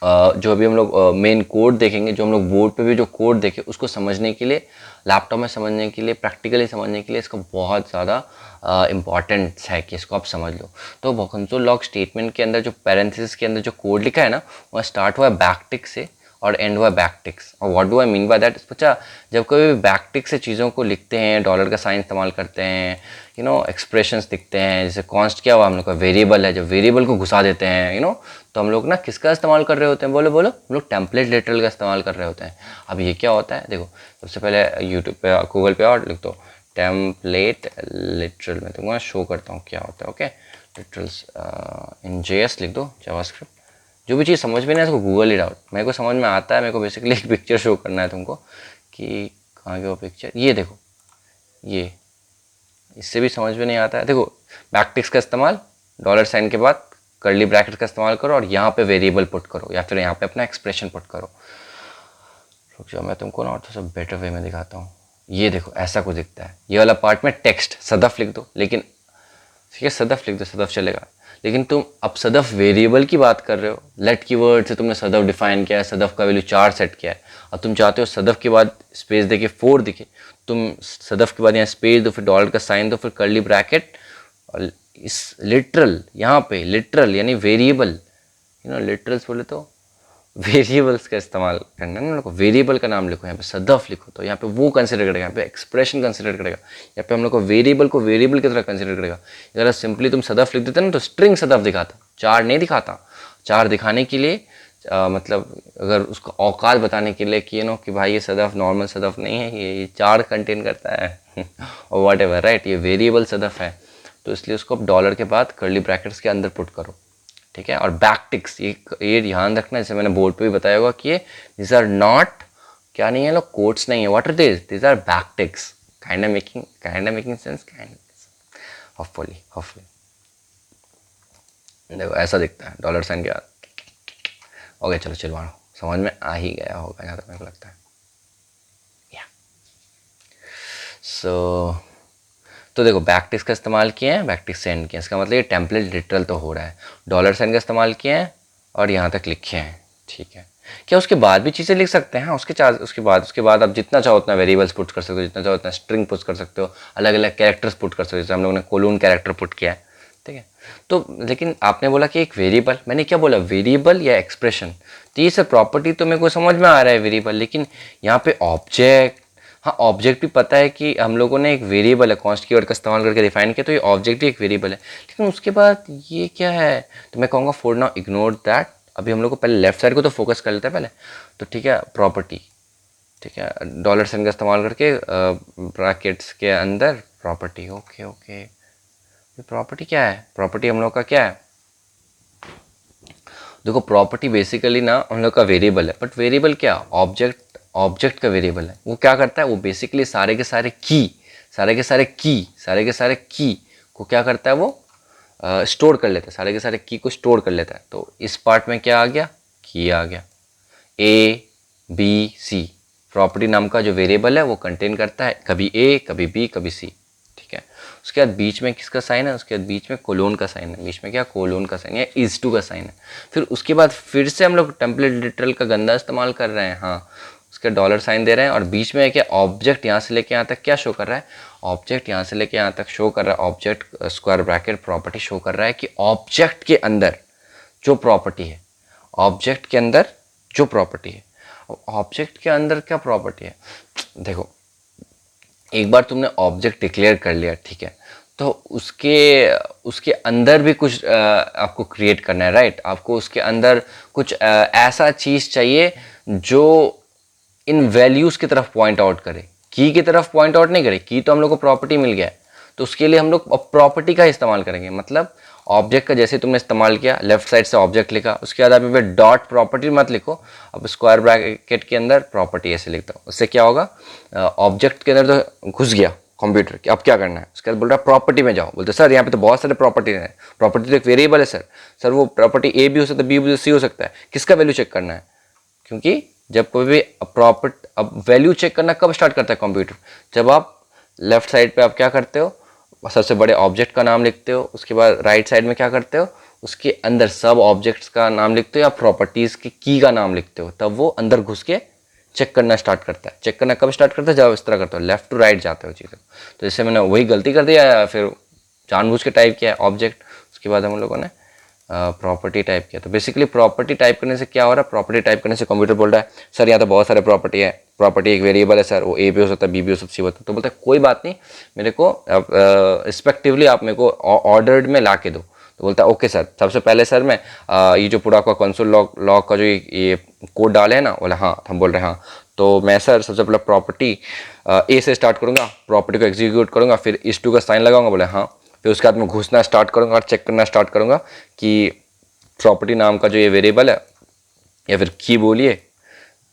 जो अभी हम लोग मेन कोड देखेंगे, जो हम लोग बोर्ड पे भी जो कोड देखे, उसको समझने के लिए, लैपटॉप में समझने के लिए, प्रैक्टिकली समझने के लिए इसका बहुत ज़्यादा इम्पॉर्टेंट है कि इसको आप समझ लो। तो console.log स्टेटमेंट के अंदर जो पैरेंथेसिस के अंदर जो कोड लिखा है ना, वह स्टार्ट हुआ है बैकटिक से और एंड हुआ बैकटिक्स। और what do I mean by that, बच्चा जब कभी भी बैकटिक से चीज़ों को लिखते हैं, डॉलर का साइन इस्तेमाल करते हैं, यू नो एक्सप्रेशंस दिखते हैं, जैसे कॉन्स्ट क्या हुआ हम लोग का, वेरिएबल है, जब वेरिएबल को घुसा देते हैं, यू नो, तो हम लोग ना किसका इस्तेमाल कर रहे होते हैं, बोलो बोलो, हम लोग टेम्पलेट लिटरल का इस्तेमाल कर रहे होते हैं। अब ये क्या होता है, देखो सबसे पहले यूट्यूब पे गूगल पे और लिख दो टेम्पलेट लिटरल, मैं तुमको शो करता हूँ क्या होता है। ओके, लिटरल्स इन JS लिख दो, जावास्क्रिप्ट। जो भी चीज़ समझ में नहीं है उसको गूगल इट आउट। मेरे को समझ में आता है, मेरे को बेसिकली एक पिक्चर शो करना है तुमको कि कहाँ की वो पिक्चर, ये देखो, ये इससे भी समझ में नहीं आता है। देखो बैकटिक्स का इस्तेमाल, डॉलर साइन के बाद कर्ली ब्रैकेट का इस्तेमाल करो और यहाँ पे वेरिएबल पुट करो या फिर यहाँ पे अपना एक्सप्रेशन पुट करो। रुक जाओ, मैं तुमको ना और थोड़ा सा बेटर वे में दिखाता हूँ। ये देखो ऐसा कुछ दिखता है, ये वाला पार्ट में टेक्स्ट सदफ लिख दो, लेकिन ठीक है सदफ लिख दो, सदफ चलेगा। लेकिन तुम अब सदफ वेरिएबल की बात कर रहे हो, लेट कीवर्ड से तुमने सदफ डिफाइन किया है, सदफ का वैल्यू 4 सेट किया है। अब तुम चाहते हो सदफ के बाद स्पेस देके 4 दिखे, तुम सदफ के बाद यहाँ स्पेस दो, फिर डॉलर का साइन दो, फिर कर्ली ब्रैकेट, और इस लिटरल यहाँ पे लिटरल यानी वेरिएबल, यू नो लिटरल्स बोले तो वेरिएबल्स का इस्तेमाल करना है ना, लोग वेरिएबल का नाम लिखो, यहाँ पे सदफ लिखो, तो यहाँ पे वो कंसिडर करेगा, यहाँ पे एक्सप्रेशन कंसिडर करेगा, यहाँ पे हम लोग को वेरिएबल को वेरिएबल की तरह कंसिडर करेगा। अगर सिंपली तुम सदफ लिख देते ना तो स्ट्रिंग सदफ दिखाता, 4 नहीं दिखाता। 4 दिखाने के लिए मतलब अगर उसको औकात बताने के लिए कि नो कि भाई ये सदफ नॉर्मल सदफ नहीं है, ये 4 कंटेन करता है और वॉट एवर, राइट, ये वेरिएबल सदफ है, तो इसलिए उसको अब डॉलर के बाद कर्ली ब्रैकेट्स के अंदर पुट करो। ठीक है, और बैकटिक्स ये ध्यान रखना, जैसे मैंने बोर्ड पे भी बताया होगा कि ये दिस आर नॉट, क्या नहीं है लोग, कोट्स नहीं है, what are this are backticks, kind of making sense, hopefully देखो ऐसा दिखता है डॉलर साइन के बाद। ओके चलो चिलवाओ, समझ में आ ही गया होगा जहाँ तक मेरे को लगता है। या सो तो देखो बैकटिक्स का इस्तेमाल किए हैं, बैकटिक्स से एंड किया, इसका मतलब ये टेम्पलेट लिटरल तो हो रहा है। डॉलर साइन का इस्तेमाल किए हैं और यहाँ तक लिखे हैं। ठीक है, क्या उसके बाद भी चीज़ें लिख सकते हैं? हाँ, उसके बाद आप जितना चाहो उतना वेरिएबल्स पुट कर सकते हो, जितना चाहो उतना स्ट्रिंग पुट कर सकते हो, अलग अलग कैरेक्टर्स पुट कर सकते हो, जैसे हम लोगों ने कोलून कैरेक्टर पुट किया है। ठीक है, तो लेकिन आपने बोला कि एक वेरिएबल, मैंने क्या बोला, वेरिएबल या एक्सप्रेशन, तो ये सब प्रॉपर्टी तो मेरे को समझ में आ रहा है वेरिएबल, लेकिन यहाँ पे ऑब्जेक्ट, हाँ ऑब्जेक्ट भी पता है कि हम लोगों ने एक वेरिएबल है कॉन्स्ट कीवर्ड का इस्तेमाल करके डिफाइन किया, तो ये ऑब्जेक्ट भी एक वेरिएबल है, लेकिन उसके बाद ये क्या है, तो मैं कहूँगा फॉर नाउ इग्नोर दैट। अभी हम लोग को पहले लेफ्ट साइड को तो फोकस कर लेते हैं पहले, तो ठीक है प्रॉपर्टी, ठीक है डॉलर साइन का इस्तेमाल करके ब्रैकेट्स के अंदर प्रॉपर्टी। ओके ओके, ये प्रॉपर्टी क्या है, प्रॉपर्टी हम लोग का क्या है, देखो प्रॉपर्टी बेसिकली ना हम लोग का वेरिएबल है, बट वेरिएबल क्या, ऑब्जेक्ट का वेरिएबल है। वो क्या करता है, वो बेसिकली सारे के सारे की को क्या करता है, वो स्टोर कर लेता है, सारे के सारे की को स्टोर कर लेता है। तो इस पार्ट में क्या आ गया, की आ गया, ABC प्रॉपर्टी नाम का जो वेरिएबल है वो कंटेन करता है कभी A कभी B कभी C। ठीक है। उसके बाद बीच में किसका साइन है, उसके बाद बीच में कोलोन का साइन है, बीच में क्या कोलोन का साइन है, इज टू का साइन है। फिर उसके बाद फिर से हम लोग टेम्पलेट लिटरल का गंदा इस्तेमाल कर रहे हैं, हाँ, उसके डॉलर साइन दे रहे हैं और बीच में क्या ऑब्जेक्ट यहाँ से लेके यहाँ तक क्या शो कर रहा है, ऑब्जेक्ट यहाँ से लेके यहाँ तक शो कर रहा है, object square bracket property show कर रहा है कि ऑब्जेक्ट के अंदर जो प्रॉपर्टी है, ऑब्जेक्ट के अंदर जो प्रॉपर्टी है, ऑब्जेक्ट के अंदर क्या प्रॉपर्टी है, देखो एक बार तुमने ऑब्जेक्ट डिक्लेयर कर लिया, ठीक है, तो उसके अंदर भी कुछ आपको क्रिएट करना है, राइट। आपको उसके अंदर कुछ ऐसा चीज़ चाहिए जो इन वैल्यूज़ की तरफ पॉइंट आउट करे, की की तरफ पॉइंट आउट नहीं करे। की तो हम लोग को प्रॉपर्टी मिल गया है, तो उसके लिए हम लोग अब प्रॉपर्टी का इस्तेमाल करेंगे। मतलब ऑब्जेक्ट का जैसे तुमने इस्तेमाल किया, लेफ्ट साइड से ऑब्जेक्ट लिखा, उसके बाद आप डॉट प्रॉपर्टी मत लिखो, अब स्क्वायर ब्रैकेट के अंदर प्रॉपर्टी ऐसे लिखता हूँ। उससे क्या होगा, ऑब्जेक्ट के अंदर तो घुस गया कंप्यूटर कि अब क्या करना है। उसके बाद बोल रहा है प्रॉपर्टी में जाओ, बोलते सर यहाँ पे तो बहुत सारे प्रॉपर्टी हैं, प्रॉपर्टी तो एक वेरिएबल है सर वो प्रॉपर्टी ए भी हो सकता है, बी भी हो, सी हो सकता है, किसका वैल्यू चेक करना है। क्योंकि जब कोई भी अब वैल्यू चेक करना कब स्टार्ट करता है कंप्यूटर, जब आप लेफ्ट साइड पे आप क्या करते हो, सबसे बड़े ऑब्जेक्ट का नाम लिखते हो, उसके बाद राइट साइड में क्या करते हो, उसके अंदर सब ऑब्जेक्ट्स का नाम लिखते हो या प्रॉपर्टीज़ की का नाम लिखते हो, तब वो अंदर घुस के चेक करना स्टार्ट करता है। चेक करना कब स्टार्ट करता है, जब इस तरह करते हो, लेफ्ट टू राइट जाते हो चीज़ें। तो जैसे मैंने वही गलती कर दिया या फिर जानबूझ के टाइप किया है ऑब्जेक्ट, उसके बाद हम लोगों ने प्रॉपर्टी टाइप किया। तो बेसिकली प्रॉपर्टी टाइप करने से क्या हो रहा है, प्रॉपर्टी टाइप करने से कंप्यूटर बोल रहा है सर यहाँ तो बहुत सारे प्रॉपर्टी है, प्रॉपर्टी एक वेरिएबल है सर, वो ए भी हो सकता है, बी भी हो सकता है, सी हो सकता है। तो बोलता है कोई बात नहीं, मेरे को रिस्पेक्टिवली आप मेरे को ऑर्डर्ड में ला के दो। तो बोलता है ओके सर, सबसे पहले सर मैं ये जो पूरा का कंसोल लॉग का जो ये कोड डाले हैं ना, बोला हाँ, हम बोल रहे हैं हाँ। तो मैं सर सबसे पहले प्रॉपर्टी ए से स्टार्ट करूँगा, प्रॉपर्टी को एग्जीक्यूट करूँगा, फिर इस टू का साइन लगाऊंगा, बोले हाँ। फिर उसके बाद मैं घुसना स्टार्ट करूँगा और चेक करना स्टार्ट करूँगा कि प्रॉपर्टी नाम का जो ये वेरिएबल है या फिर की बोलिए,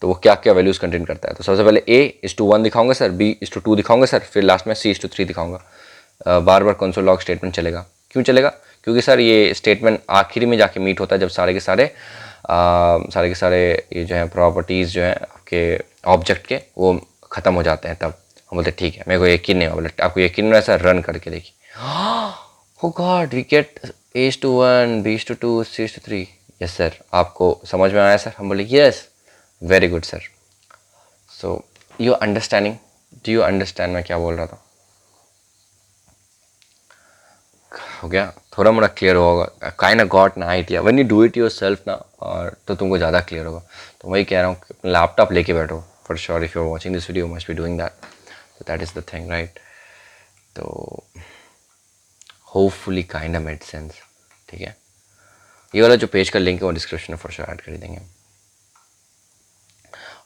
तो वो क्या क्या वैल्यूज़ कंटेन करता है। तो सबसे पहले A:1 दिखाऊंगा सर, B:2 दिखाऊंगा सर, फिर लास्ट में C:3 दिखाऊंगा। बार बार कंसोल लॉग स्टेटमेंट चलेगा। क्यों चलेगा, क्योंकि सर ये स्टेटमेंट आखिरी में जाके मीट होता है जब सारे के सारे ये जो है प्रॉपर्टीज़ जो है आपके ऑब्जेक्ट के वो ख़त्म हो जाते हैं। तब हम बोलते ठीक है, मेरे को यकीन नहीं हुआ, बोले आपको यकीन नहीं है सर, रन करके देखिए। Oh God, we get A:1, B:2, C:3। Yes sir, आपको समझ में आया सर, हम बोले yes, very good sir. So you understanding, do you understand मैं क्या बोल रहा था, हो गया थोड़ा मोड़ा क्लियर होगा, काइंड ऑफ गॉट ना idea when you do it yourself ना, और तो तुमको ज़्यादा क्लियर होगा। तो वही कह रहा हूँ, लैपटॉप लेके बैठो for sure, if you are watching this video must be doing that, तो that is the thing, right. तो hopefully kind of made sense, ठीक है। ये वाला जो पेज का लिंक है वो डिस्क्रिप्शन में फॉर श्योर ऐड कर देंगे।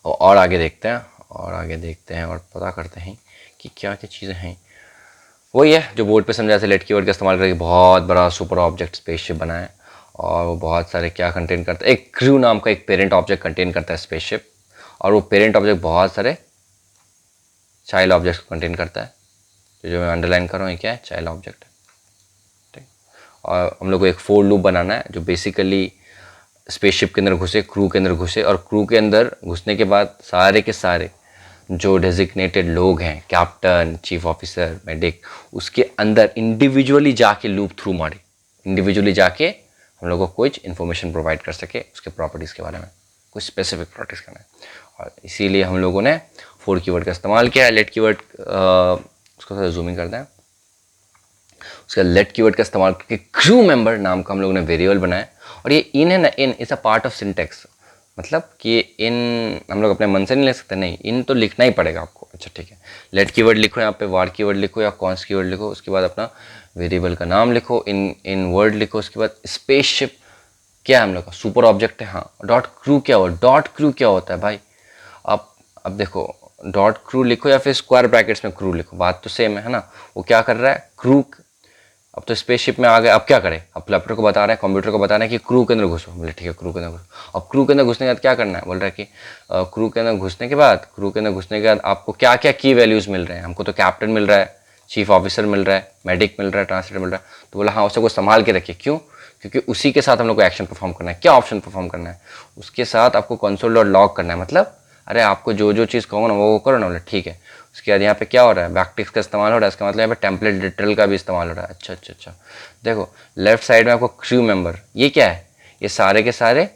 और आगे देखते हैं और पता करते हैं कि क्या क्या चीज़ें हैं। वही है जो बोर्ड पे समझा से, लेट कीवर्ड का इस्तेमाल करके बहुत बड़ा सुपर ऑब्जेक्ट स्पेसशिप बना है, और वो बहुत सारे क्या कंटेन करता है, एक क्रू नाम का एक पेरेंट ऑब्जेक्ट कंटेन करता है स्पेसशिप, और वो पेरेंट ऑब्जेक्ट बहुत सारे चाइल्ड ऑब्जेक्ट को कंटेन करता है। तो जो मैं अंडरलाइन कर रहा हूँ ये क्या है, चाइल्ड ऑब्जेक्ट है, ठीक। और हम लोग को एक फोर लूप बनाना है जो बेसिकली स्पेसशिप के अंदर घुसे, क्रू के अंदर घुसे, और क्रू के अंदर घुसने के बाद सारे के सारे जो डेजिग्नेटेड लोग हैं, कैप्टन, चीफ ऑफिसर, मेडिक, उसके अंदर इंडिविजुअली जाके लूप थ्रू मारे, इंडिविजुअली जाके हम लोग को कुछ इन्फॉर्मेशन प्रोवाइड कर सके उसके प्रॉपर्टीज़ के बारे में, कुछ स्पेसिफिक प्रॉपर्टीज़ करना है। और इसीलिए हम लोगों ने फोर कीवर्ड का इस्तेमाल किया है। लेट कीवर्ड, उसको थोड़ा जूमिंग करते हैं, उसका लेट कीवर्ड का इस्तेमाल करके क्रू मेंबर नाम का हम लोगों ने वेरिएबल बनाया। और ये इन है ना, in is a part of syntax, मतलब कि इन हम लोग अपने मन से नहीं ले सकते, नहीं, इन तो लिखना ही पड़ेगा आपको। अच्छा ठीक है, लेट कीवर्ड लिखो, यहाँ पे वार कीवर्ड लिखो या कॉन्स्ट कीवर्ड लिखो, उसके बाद अपना वेरिएबल का नाम लिखो, इन वर्ड लिखो, उसके बाद स्पेसशिप क्या है हम लोग का, सुपर ऑब्जेक्ट है, हाँ। डॉट क्रू क्या हुआ, डॉट क्रू क्या होता है भाई, अब देखो, डॉट क्रू लिखो या फिर स्क्वायर ब्रैकेट्स में क्रू लिखो, बात तो सेम है ना। वो क्या कर रहा है, क्रू, अब तो स्पेसशिप में आ गए, अब क्या करें, अब लैपटॉप को बता रहे हैं, कंप्यूटर को बता रहे हैं कि क्रू के अंदर घुसो, बोले ठीक है क्रू के अंदर घुसो। अब क्रू के अंदर घुसने के बाद क्या करना है, बोल रहा है कि क्रू के अंदर घुसने के बाद आपको क्या क्या की वैल्यूज़ मिल रहे हैं। हमको तो कैप्टन मिल रहा है, चीफ ऑफिसर मिल रहा है, मेडिक मिल रहा है, ट्रांसलेटर मिल रहा है। तो बोला हाँ, उसे को संभाल के रखिए। क्यों, क्योंकि उसी के साथ हम लोग को एक्शन परफॉर्म करना है। क्या ऑप्शन परफॉर्म करना है, उसके साथ आपको कंसोल डॉट लॉग करना है। मतलब अरे आपको जो जो चीज़ कहो ना वो करो ना, बोले ठीक है। उसके बाद यहाँ पे क्या हो रहा है, बैकटिक्स का इस्तेमाल हो रहा है, इसका मतलब यहाँ पे टेम्पलेट लिटरल का भी इस्तेमाल हो रहा है। अच्छा अच्छा अच्छा, देखो लेफ्ट साइड में आपको क्रू मेंबर, ये क्या है, ये सारे के सारे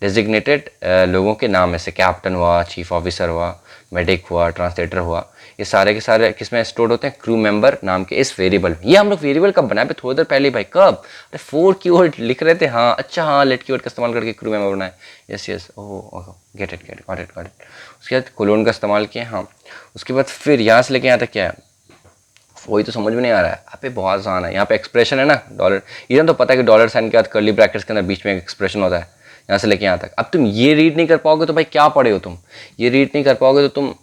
डेजिग्नेटेड लोगों के नाम में से, कैप्टन हुआ, चीफ ऑफिसर हुआ, मेडिक हुआ, ट्रांसलेटर हुआ, ये सारे के सारे किस में स्टोर होते हैं, क्रू मेंबर नाम के इस वेरिएबल में। ये हम लोग वेरिएबल कब बनाए, थोड़ी देर पहले भाई, कब, अरे 4 कीवर्ड लिख रहे थे, हाँ अच्छा हाँ, लेट कीवर्ड का इस्तेमाल करके क्रू मेंबर बनाए, yes yes, oh get it get got it got it. उसके बाद कोलोन का इस्तेमाल किया, हाँ। उसके बाद फिर यहाँ से लेके यहाँ तक क्या है, वही तो समझ में नहीं आ रहा है। यहाँ पे बहुत आसान है, यहाँ पे एक्सप्रेशन है ना, डॉलर, ये तो पता है कि डॉलर साइन के बाद कर्ली ब्रैकेट्स के अंदर बीच में एक एक्सप्रेशन होता है, यहाँ से लेके यहाँ तक। अब तुम ये रीड नहीं कर पाओगे तो भाई क्या पढ़े हो तुम, ये रीड नहीं कर पाओगे तो तुम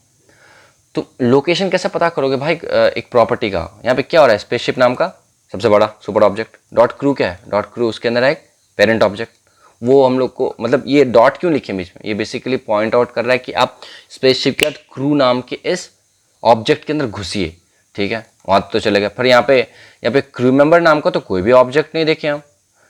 लोकेशन कैसे पता करोगे भाई एक प्रॉपर्टी का। यहाँ पे क्या हो रहा है, स्पेसशिप नाम का सबसे बड़ा सुपर ऑब्जेक्ट, डॉट क्रू क्या है, डॉट क्रू उसके अंदर है एक पेरेंट ऑब्जेक्ट, वो हम लोग को, मतलब ये डॉट क्यों लिखे बीच में, ये बेसिकली पॉइंट आउट कर रहा है कि आप स्पेसशिप के बाद क्रू नाम के इस ऑब्जेक्ट के अंदर घुसिए, ठीक है, वहाँ तो चलेगा। फिर यहाँ पे क्रू मेंबर नाम का तो कोई भी ऑब्जेक्ट नहीं देखे हम,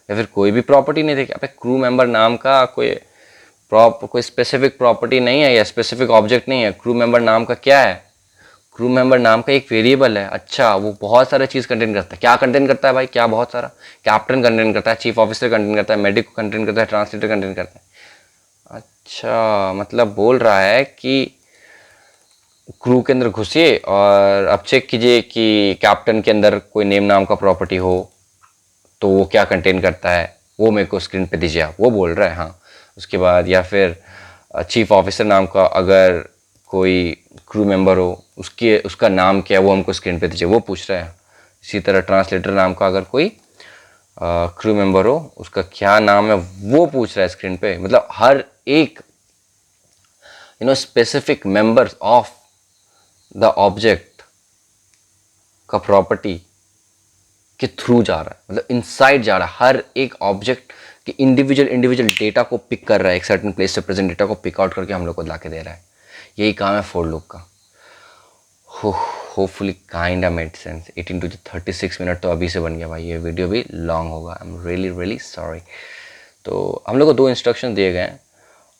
या फिर कोई भी प्रॉपर्टी नहीं देखे। यहाँ पे क्रू मेंबर नाम का कोई स्पेसिफिक प्रॉपर्टी नहीं है या स्पेसिफिक ऑब्जेक्ट नहीं है। क्रू मेंबर नाम का क्या है, क्रू मेंबर नाम का एक वेरिएबल है। अच्छा, वो बहुत सारा चीज़ कंटेन करता है। क्या कंटेन करता है भाई, क्या बहुत सारा, कैप्टन कंटेन करता है, चीफ ऑफिसर कंटेन करता है, मेडिक कंटेन करता है, ट्रांसलेटर कंटेन करता है। अच्छा, मतलब बोल रहा है कि क्रू के अंदर घुसिए और अब चेक कीजिए कि कैप्टन के अंदर कोई नेम नाम का प्रॉपर्टी हो तो वो क्या कंटेन करता है, वो मेरे को स्क्रीन पे दीजिए आप, वो बोल रहा है, हाँ। उसके बाद या फिर चीफ ऑफिसर नाम का अगर कोई क्रू मेंबर हो, उसका नाम क्या है वो हमको स्क्रीन पे दीजिए, वो पूछ रहा है। इसी तरह ट्रांसलेटर नाम का अगर कोई क्रू मेंबर हो, उसका क्या नाम है वो पूछ रहा है स्क्रीन पे। मतलब हर एक specific members of the object का प्रॉपर्टी के थ्रू जा रहा है, मतलब इनसाइड जा रहा है, हर एक ऑब्जेक्ट कि इंडिविजुअल डेटा को पिक कर रहा है, एक सर्टेन प्लेस से प्रेजेंट डेटा को पिक आउट करके हम लोग को ला के दे रहा है। यही काम है फॉर लूप का। Hopefully kind made sense. 18 to 36 minute तो अभी से बन गया भाई, ये वीडियो भी लॉन्ग होगा, आई एम रियली सॉरी। तो हम लोग को 2 इंस्ट्रक्शन दिए गए हैं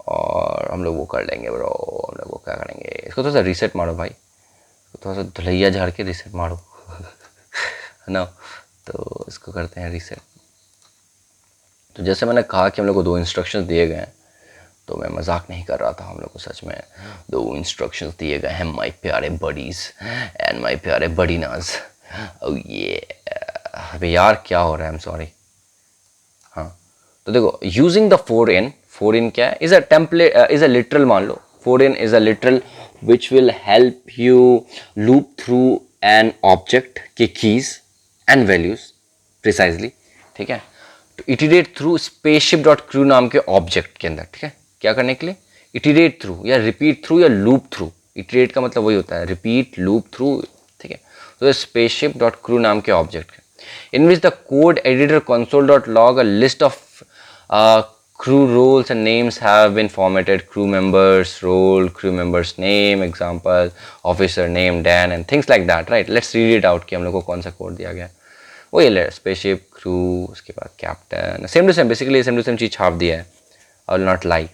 और हम लोग वो कर लेंगे ब्रो। हम लोग वो क्या करेंगे, इसको थोड़ा सा रीसेट मारो भाई, थोड़ा सा धुलैया झाड़ के रीसेट मारो है ना। तो इसको करते हैं रीसेट। तो जैसे मैंने कहा कि हम लोग को 2 इंस्ट्रक्शंस दिए गए हैं, तो मैं मजाक नहीं कर रहा था, हम लोग को सच में 2 इंस्ट्रक्शंस दिए गए हैं माय प्यारे बडीज एंड माय प्यारे बडीनाज। ओह ये अबे यार क्या हो रहा है, आई एम सॉरी। हाँ, तो देखो यूजिंग द फोर इन क्या है, is a template, is a literal, मान लो for in is a literal which will help you loop through an object के कीज एंड वैल्यूज प्रिसाइजली, ठीक है। तो iterate through spaceship dot crew नाम के ऑब्जेक्ट के अंदर, ठीक है, क्या करने के लिए, इटरेट थ्रू या रिपीट थ्रू या लूप थ्रू। इटरेट का मतलब वही होता है रिपीट, लूप थ्रू, ठीक है। तो स्पेसशिप डॉट क्रू नाम के object in which the code editor console.log a list of crew roles and names have been formatted, crew members role, crew members name, example officer name Dan and things like that, right? Let's read it out कि हम लोग को कौन सा कोड दिया गया है। वही ले स्पेसशिप क्रू, उसके बाद captain, same to same, basically same to same चीज़ छाप दिया है, आई विल नॉट लाई,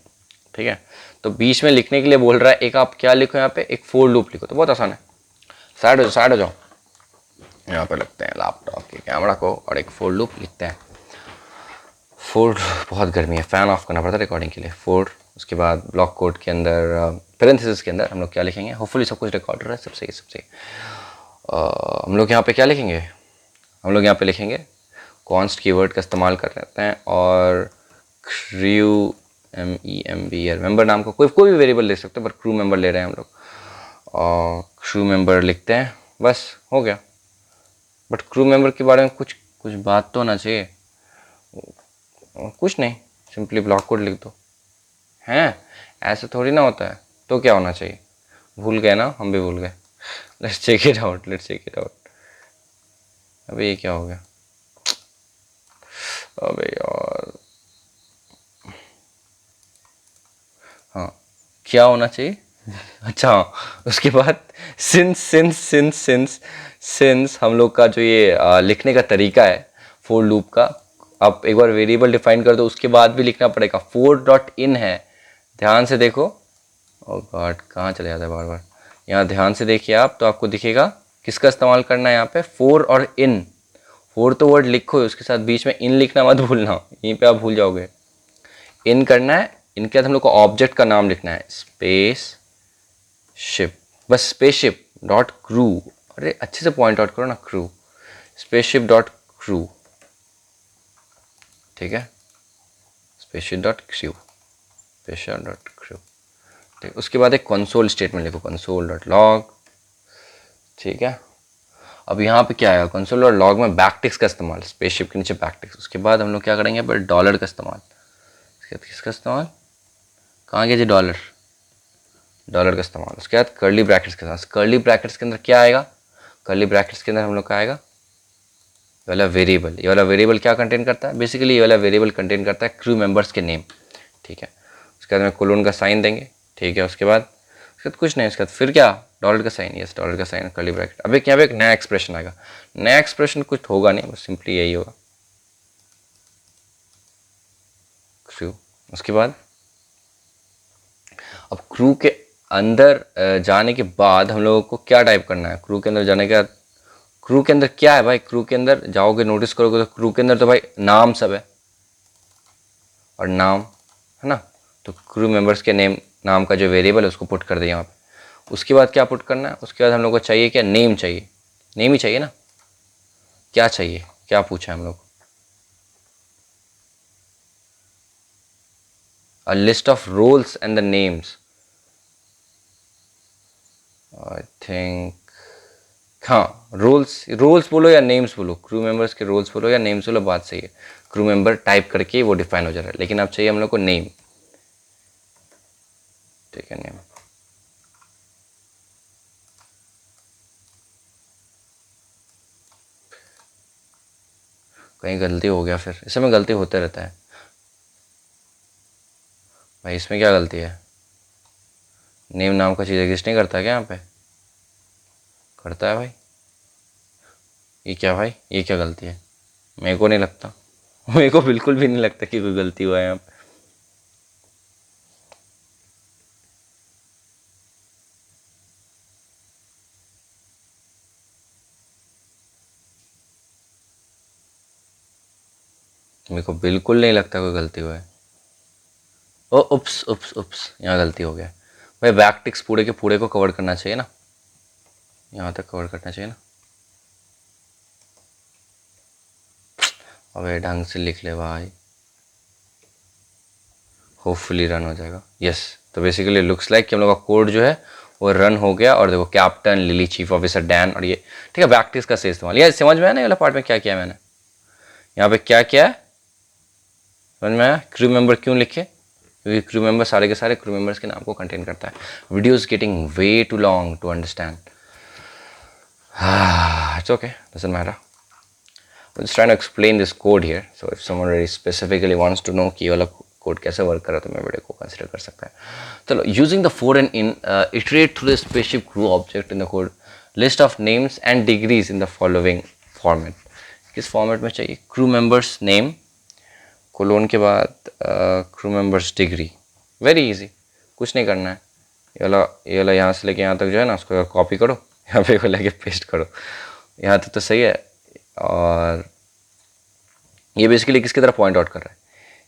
ठीक है। तो बीच में लिखने के लिए बोल रहा है एक आप क्या लिखो यहाँ पे, एक फोर लूप लिखो, तो बहुत आसान है। साइड हो जाओ, यहाँ पे लगते हैं लैपटॉप के कैमरा को और एक फोर लूप लिखते हैं। फोर, बहुत गर्मी है, फ़ैन ऑफ करना पड़ता है रिकॉर्डिंग के लिए। फोर, उसके बाद ब्लॉक कोड के अंदर पैरेंथेसिस के अंदर हम लोग क्या लिखेंगे, होपफुली सब कुछ रिकॉर्ड हो रहा है, सब सही। हम लोग यहाँ पे क्या लिखेंगे, हम लोग यहाँ पे लिखेंगे कॉन्स्ट कीवर्ड का इस्तेमाल कर लेते हैं और क्रू MEMBR मेंबर नाम का कोई भी वेरिएबल ले सकते हैं, पर क्रू मेंबर ले रहे हैं हम लोग, और क्रू मेंबर लिखते हैं, बस हो गया। बट क्रू मेंबर के बारे में कुछ बात तो होना चाहिए, कुछ नहीं, सिंपली ब्लॉक कोड लिख दो। हैं, ऐसे थोड़ी ना होता है, तो क्या होना चाहिए, भूल गए ना, हम भी भूल गए। Let's check it out. अबे ये क्या हो गया, अबे यार, हाँ क्या होना चाहिए अच्छा हाँ, उसके बाद सिंस हम लोग का जो ये लिखने का तरीका है फोर लूप का, आप एक बार वेरिएबल डिफाइन कर दो, उसके बाद भी लिखना पड़ेगा। 4.in है, ध्यान से देखो, ओ गॉड कहाँ चले जाता है बार बार, यहाँ ध्यान से देखिए आप, तो आपको दिखेगा किसका इस्तेमाल करना है यहाँ पे, फोर और इन। फोर तो वर्ड लिखो, उसके साथ बीच में इन लिखना मत भूलना, यहीं पे आप भूल जाओगे। इन करना है, इनके बाद हम लोग को ऑब्जेक्ट का नाम लिखना है, स्पेस शिप, बस स्पेसशिप डॉट क्रू। अरे अच्छे से पॉइंट आउट करो ना, क्रू, स्पेसशिप डॉट क्रू, ठीक है, spaceship dot crew, spaceship dot crew, ठीक। उसके बाद एक कंसोल स्टेटमेंट लिखो, कंसोल डॉट लॉग, ठीक है। अब यहाँ पे क्या आएगा, कंसोल और लॉग में बैकटिक्स का इस्तेमाल, स्पेसशिप के नीचे बैकटिक्स। उसके बाद हम लोग क्या करेंगे, पर डॉलर का इस्तेमाल। उसके बाद किसका इस्तेमाल, कहाँ गया जी डॉलर, डॉलर का इस्तेमाल। उसके बाद कर्ली ब्रैकेट्स के साथ, कर्ली ब्रैकेट्स के अंदर क्या आएगा, कर्ली ब्रैकेट्स के अंदर हम लोग का आएगा ये वाला वेरिएबल। ये वाला वेरिएबल क्या कंटेन करता है, बेसिकली ये वाला वेरिएबल कंटेन करता है क्रू मेंबर्स के नेम, ठीक है। उसके बाद में कोलोन का साइन देंगे, ठीक है। उसके बाद कुछ नहीं, उसके बाद फिर क्या, डॉलर का साइन, यस डॉलर का साइन, कर्ली ब्रैकेट। अब एक यहाँ पे एक नया एक्सप्रेशन आएगा, नया एक्सप्रेशन कुछ होगा नहीं, बस सिंपली यही होगा, क्रू। उसके बाद अब क्रू के अंदर जाने के बाद हम लोगों को क्या टाइप करना है, क्रू के अंदर जाने के बाद, क्रू के अंदर क्या है भाई, क्रू के अंदर जाओगे नोटिस करोगे तो क्रू के अंदर तो भाई नाम सब है, और नाम है ना, तो क्रू मेंबर्स के नेम, नाम का जो वेरिएबल है उसको पुट कर दिया यहाँ पे। उसके बाद क्या पुट करना है, उसके बाद हम लोग को चाहिए क्या, नेम चाहिए, नेम ही चाहिए ना, क्या चाहिए, क्या पूछा है हम लोग, a list of rolls and the names, I think, हाँ रोल्स, रोल्स बोलो या नेम्स बोलो, क्रू मेंबर्स के रोल्स बोलो या नेम्स बोलो, बात सही है। क्रू मेंबर टाइप करके वो डिफाइन हो जा रहा है, लेकिन अब चाहिए हम लोग को नेम, ठीक है, नेम। कहीं गलती हो गया, फिर इसमें गलती होते रहता है भाई, इसमें क्या गलती है, नेम नाम का चीज़ एग्जिस्ट नहीं करता क्या यहाँ पे, करता है भाई, ये क्या भाई, ये क्या गलती है, मेरे को नहीं लगता, मेरे को बिल्कुल भी नहीं लगता कि कोई गलती हुआ है यहाँ पे। मेरे को बिल्कुल नहीं लगता कोई गलती हुआ है। ओ उप्स उप्स उप्स, यहाँ गलती हो गया भाई, बैकटिक्स पूरे के पूरे को कवर करना चाहिए ना, यहाँ तक कवर करना चाहिए ना, अबे ढंग से लिख ले भाई, होपफुली रन हो जाएगा, यस। तो बेसिकली लुक्स लाइक कि हम लोग का कोड जो है वो रन हो गया, और देखो captain lily, chief officer Dan, और ये ठीक है, बैकटिक्स का सही इस्तेमाल। ये समझ में आया ना, ये वाला पार्ट में क्या किया मैंने, यहाँ पे क्या किया है समझ में आया। क्रू मेंबर क्यों लिखे, क्योंकि क्रू मेंबर सारे के सारे क्रू मेंबर्स के नाम को कंटेन करता है। Video is getting way too long to understand, it's okay, doesn't matter. I'm just trying to explain this code here, so if someone really specifically wants to know कि ये वाला कोड कैसे वर्क कर रहा है तो मैं वीडियो को कंसिडर कर सकता है। चलो, using the four and in iterate through the spaceship crew object in the code, list of names and degrees in the following format. किस फॉर्मेट में चाहिए, क्रू मेंबर्स नेम कोलोन के बाद crew members degree, very easy, कुछ नहीं करना है। ये वाला यहाँ से लेके यहाँ तक जो है ना, उसको कॉपी करो, यहाँ पे को लेके पेस्ट करो, यहाँ तक तो सही है। और ये बेसिकली किसकी तरफ पॉइंट आउट कर रहा है,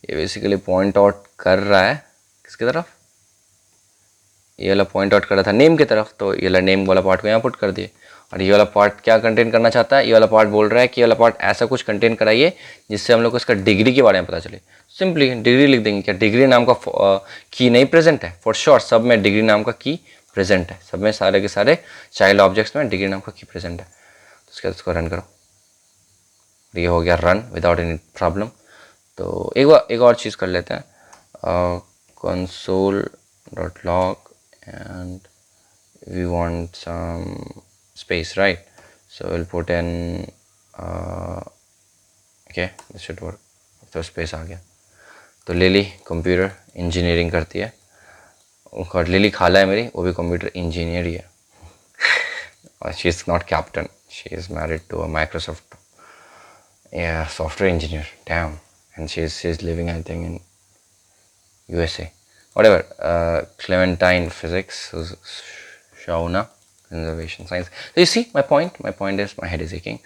ये बेसिकली पॉइंट आउट कर रहा है किसकी तरफ, ये वाला पॉइंट आउट कर रहा था नेम की तरफ, तो ये वाला नेम वाला पार्ट को यहाँ पुट कर दिए। और ये वाला पार्ट क्या कंटेन करना चाहता है, ये वाला पार्ट बोल रहा है कि ये वाला पार्ट ऐसा कुछ कंटेन कराइए जिससे हम लोग को इसका डिग्री के बारे में पता चले। सिंपली डिग्री लिख देंगे, क्या डिग्री नाम का की नहीं प्रेजेंट है, फॉर श्योर सब में डिग्री नाम का की प्रेजेंट है, सब में सारे के सारे चाइल्ड ऑब्जेक्ट्स में डिग्री नाम का की प्रेजेंट है। तो उसके बाद इसको रन करो, ये हो गया रन विदाउट एनी प्रॉब्लम। तो एक और चीज़ कर लेते हैं, console dot log and we want some space, right, so will put in okay, this should work. तो स्पेस आ गया। तो लिली कंप्यूटर इंजीनियरिंग करती है, और लिली खाला है मेरी, वो भी कंप्यूटर इंजीनियर ही है, और she is not captain, she is married to a Microsoft software engineer, damn, and she's living I think in USA, whatever. Clementine physics, Shauna conservation science. So you see my point? My point is my head is aching.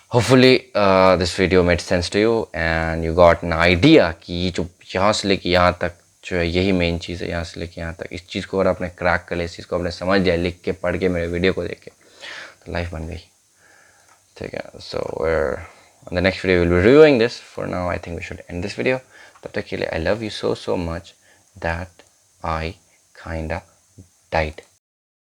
Hopefully this video made sense to you and you got an idea कि जो यहाँ से लेके यहाँ तक जो है यही मेन चीज़ है, यहाँ से लेके यहाँ तक इस चीज़ को अगर आपने क्रैक कर लिया, इस चीज़ को आपने समझ लिया लिख के पढ़ के मेरे वीडियो को देख के, तो लाइफ बन गई, ठीक है. So on the next video we'll be reviewing this. For now I think we should end this video. तब तक के लिए I love you so much that I kinda died.